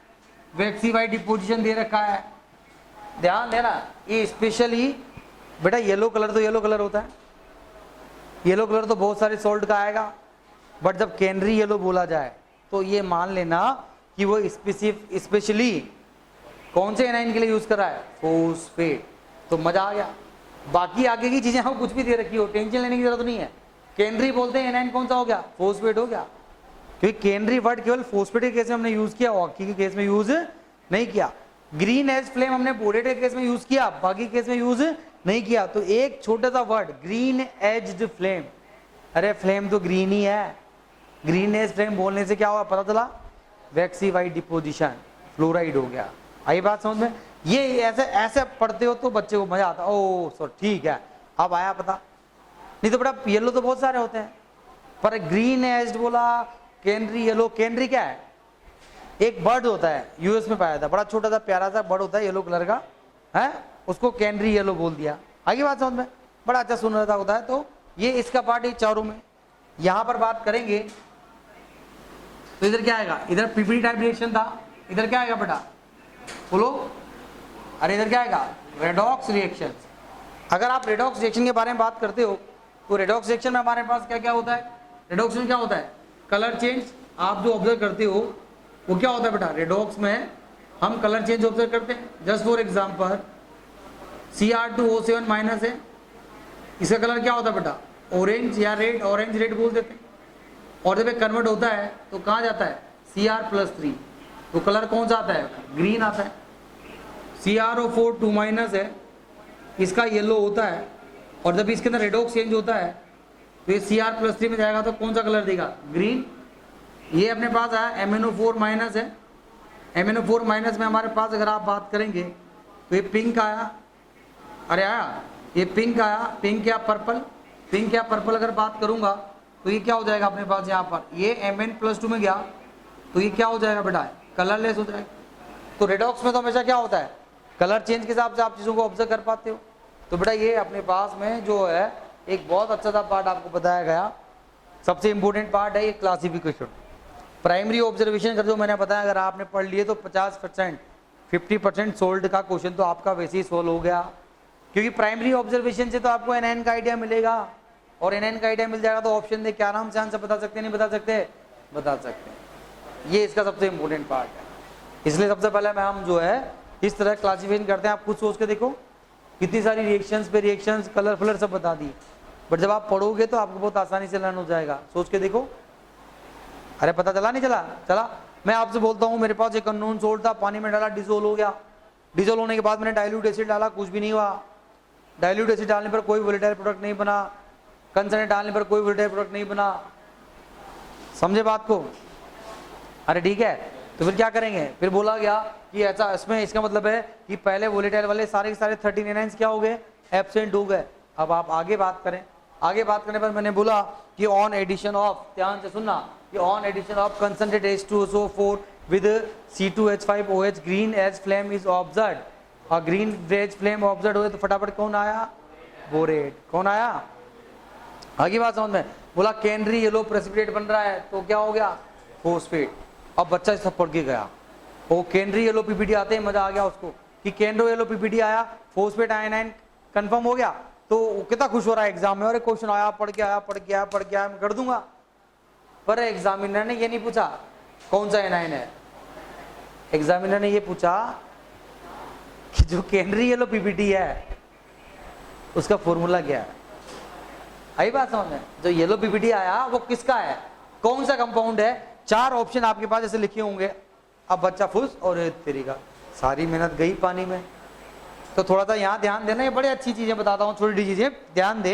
वैक्सीफाइड डिपोजिशन दे रखा है, ध्यान देना ये स्पेशली बेटा येलो कलर तो येलो कलर होता है, येलो कलर तो बहुत सारे सॉल्ट का आएगा, बट जब कैनरी येलो बोला जाए तो ये मान लेना कि वो स्पेशली कौन से एनाइन के लिए यूज कर रहा है, फोस्फेट। तो मजा आ गया। बाकी आगे की चीजें हम कुछ भी दे रखी हो, टेंशन लेने की जरूरत नहीं है। कैनरी बोलते हैं एनाइन कौन सा हो गया, फोस्फेट हो गया, क्योंकि कैनरी वर्ड केवल फोस्फेट के केस में हमने यूज किया, ऑक्सी के केस में यूज नहीं किया। ग्रीन एज फ्लेम हमने बोरेट के केस में यूज किया, बाकी केस में यूज नहीं किया। तो एक छोटा सा वर्ड ग्रीन एज्ड फ्लेम, अरे फ्लेम तो ग्रीन ही है, ग्रीन एज फ्लेम बोलने से क्या हुआ पता चला, वैक्सीफाइड डिपोजिशन, फ्लोराइड हो गया। आई बात समझ में? ये ऐसे ऐसे पढ़ते हो तो बच्चे को मजा आता, ओ सर ठीक है अब आया पता। नहीं तो बड़ा येलो तो बहुत सारे होते हैं, पर ग्रीन एज्ड बोला, कैनरी येलो। कैनरी क्या है, एक बर्ड होता है यूएस में पाया था, बड़ा छोटा सा प्यारा सा बर्ड होता है येलो कलर का, है उसको कैनरी येलो बोल दिया। आगे बात समझ में? बड़ा अच्छा सुनहरा होता है। तो ये इसका पार्ट है चारों में। यहां पर बात करेंगे तो इधर क्या आएगा, इधर पीपीटी टाइप रिएक्शन था, इधर क्या आएगा बेटा बोलो, अरे इधर क्या आएगा, रेडॉक्स रिएक्शन। अगर आप रेडॉक्स रिएक्शन के बारे में बात करते हो तो रेडॉक्स रिएक्शन में हमारे पास क्या क्या होता है, रेडॉक्स में क्या होता है, कलर चेंज। आप जो ऑब्जर्व करते हो वो क्या होता है बेटा, रेडॉक्स में हम कलर चेंज ऑब्जर्व करते हैं। Just for example Cr2O7 minus है, इसका कलर क्या होता है बेटा, ऑरेंज या रेड, ऑरेंज रेड बोल देते हैं। और जब कन्वर्ट होता है तो कहाँ जाता है, Cr+3, तो कलर कौन सा आता है, ग्रीन आता है। CrO4 2 माइनस है, इसका येलो होता है, और जब इसके अंदर रेडॉक्स चेंज होता है तो ये Cr+3 में जाएगा तो कौन सा कलर देगा, ग्रीन। ये अपने पास आया MnO4 माइनस है, MnO4 माइनस में हमारे पास अगर आप बात करेंगे तो ये पिंक आया, अरे आया ये पिंक आया, पिंक या पर्पल, पिंक या पर्पल अगर बात करूंगा तो ये क्या हो जाएगा अपने पास, यहाँ पर ये Mn+2 में गया तो ये क्या हो जाएगा बेटा, कलरलेस हो जाएगा। तो रेडॉक्स में तो हमेशा क्या होता है, कलर चेंज के हिसाब से आप चीज़ों को ऑब्जर्व कर पाते हो। तो बेटा ये अपने पास में जो है एक बहुत अच्छा सा पार्ट आपको बताया गया, सबसे इंपॉर्टेंट पार्ट है ये क्लासिफिकेशन। प्राइमरी ऑब्जर्वेशन कर जो मैंने बताया, अगर आपने पढ़ लिए तो 50% 50% सोल्ड का क्वेश्चन तो आपका वैसे ही सोल्व हो गया, क्योंकि प्राइमरी ऑब्जर्वेशन से तो आपको एनआईएन का आइडिया मिलेगा, और एनआईएन का आइडिया मिल जाएगा तो ऑप्शन दे क्या नाम से आंसर बता सकते हैं, नहीं बता सकते, बता सकते हैं। ये इसका सबसे इंपॉर्टेंट पार्ट है। इसलिए सबसे पहले मैं हम जो है इस तरह क्लासिफिकेशन करते हैं। आप खुद सोच के देखो कितनी सारी रिएक्शंस पे रिएक्शंस, कलर फलर सब बता दी, बट जब आप पढ़ोगे तो आपको बहुत आसानी से लर्न हो जाएगा। सोच के देखो, अरे पता चला नहीं चला, चला। मैं आपसे बोलता हूँ मेरे पास एक अननोन सोल्ट था, पानी में डाला, डिसोल्व हो गया। डिसोल्व होने के बाद मैंने डाइल्यूट एसिड डाला, कुछ भी नहीं हुआ। डाइल्यूट एसिड डालने पर कोई वोलेटाइल प्रोडक्ट नहीं बना, कंसनट्रेट डालने पर कोई वोलेटाइल प्रोडक्ट नहीं बना। समझे बात को? अरे ठीक है, तो फिर क्या करेंगे, फिर बोला गया कि ऐसा, इसमें इसका मतलब है कि पहले वोलेटाइल वाले सारे के सारे 13 एनाइंस क्या हो गए, एब्सेंट हो गए। अब आप आगे बात करें, आगे बात करने पर मैंने बोला कि ऑन एडिशन ऑफ, ध्यान से सुनना, कि on addition of concentrate H2SO4 with C2H5OH green as flame is observed, और ग्रीन एज फ्लेम ऑब्जर्व हुए तो फटाफट कौन आया, बोरेट। कौन आया, आगे बात समझ में? बोला कैनरी येलो प्रेसिपिटेट बन रहा है तो क्या हो गया, फोस्फेट। अब बच्चा सब पढ़ के गया, वो कैनरी येलो पीपीटी आते ही मजा आ गया उसको, कि केंड्रो येलो पीपीटी आया, फॉस्फेट आयनाइन कंफर्म हो गया, तो कितना खुश हो रहा है एग्जाम में, अरे क्वेश्चन आया, पढ़ के आया, पढ़ के आया, पढ़ के आया, मैं कर दूंगा। पर एग्जामिनर ने ये नहीं पूछा कौन सा एनाइन है, एग्जामिनर ने ये पूछा कि जो केंद्रीय येलो पीपीटी है उसका फॉर्मूला क्या है। आई बात समझ में? जो येलो पीपीटी आया वो किसका है, कौन सा कंपाउंड है, 4 ऑप्शन आपके पास ऐसे लिखे होंगे। अब बच्चा फुस और तेरी का सारी मेहनत गई पानी में। तो थोड़ा सा यहाँ ध्यान देना, ये बड़ी अच्छी चीजें बताता हूँ, छोटी चीजें ध्यान दे।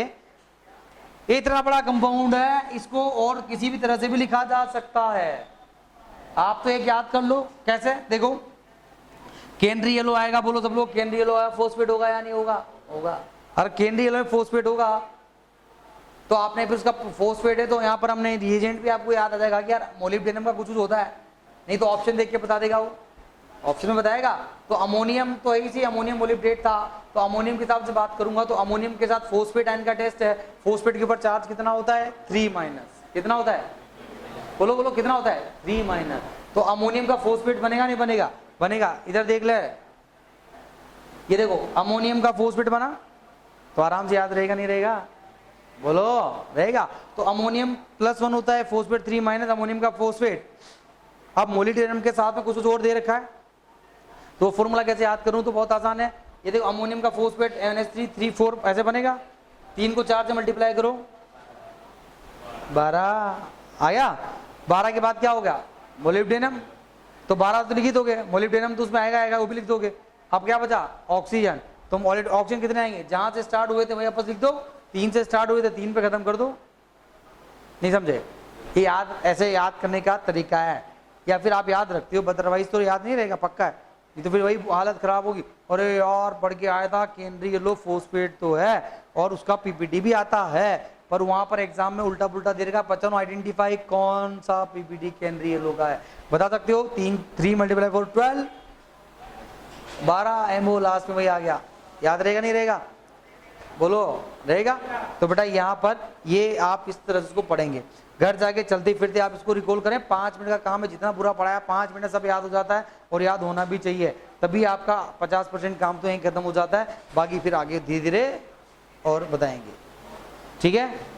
ये इतना बड़ा कंपाउंड है, इसको और किसी भी तरह से भी लिखा जा सकता है। आप तो एक याद कर लो कैसे, देखो केंद्रीय येलो आएगा, बोलो सब लोग केंद्रीय येलो आया, फॉस्फेट होगा या नहीं होगा, होगा। अगर केंद्रीय येलो में फॉस्फेट होगा तो आपने फिर उसका फॉस्फेट है तो यहाँ पर हमने रिएजेंट भी आपको याद आ जाएगा कि यार मोलिब्डेनम का कुछ होता है, नहीं तो ऑप्शन देख के बता देगा, वो ऑप्शन में बताएगा। तो अमोनियम तो है ही, अमोनियम मोलिब्डेट था, तो अमोनियम के हिसाब से बात करूंगा तो अमोनियम के साथ फॉस्फेट आयन का टेस्ट है, फॉस्फेट के ऊपर चार्ज कितना होता है 3-, कितना होता है, बोलो बोलो कितना होता है 3-। तो अमोनियम का फॉस्फेट बनेगा नहीं बनेगा, बनेगा। इधर देख ले, ये देखो अमोनियम का फॉस्फेट बना तो आराम से याद रहेगा नहीं रहेगा, बोलो रहेगा। तो अमोनियम +1 होता है, फॉस्फेट 3-, अमोनियम का फॉस्फेट। अब मोलिब्डेनम के साथ में कुछ और दे रखा है, तो फॉर्मूला कैसे याद करूं, तो बहुत आसान है। ये देखो अमोनियम का फॉस्फेट NH3 ऐसे बनेगा, 3 को 4 से मल्टीप्लाई करो 12 आया, 12 के बाद क्या हो गया मोलिब्डेनम, तो 12 तो लिख दोगे, मोलिब्डेनम तो उसमें आएगा वो भी लिख दोगे। अब क्या बचा ऑक्सीजन, तो ऑक्सीजन कितने आएंगे, जहां से स्टार्ट हुए थे वही वापस लिख दो, 3 से स्टार्ट हुए थे 3 पे खत्म कर दो। नहीं समझे, ये याद ऐसे याद करने का तरीका है, या फिर आप याद रखते हो अदरवाइज तो याद नहीं रहेगा पक्का है, ये तो फिर वही हालत खराब होगी। अरे यार पढ़ के आया था केंद्रीय येलो फॉस्फेट तो है और उसका पीपीटी भी आता है, पर वहां पर एग्जाम में उल्टा पुल्टा दे रखा, बच्चों आइडेंटिफाई कौन सा पीपीटी केंद्रीय येलो का है, बता सकते हो 3 × 4 12 एमओ लास्ट में वही आ गया, याद रहेगा नहीं रहेगा, बोलो रहेगा। तो बेटा यहाँ पर ये आप इस तरह से इसको पढ़ेंगे, घर जाके चलते फिरते आप इसको रिकॉल करें, 5 मिनट का काम है, जितना बुरा पढ़ाया 5 मिनट सब याद हो जाता है, और याद होना भी चाहिए, तभी आपका 50% काम तो यहीं खत्म हो जाता है, बाकी फिर आगे धीरे धीरे और बताएंगे, ठीक है।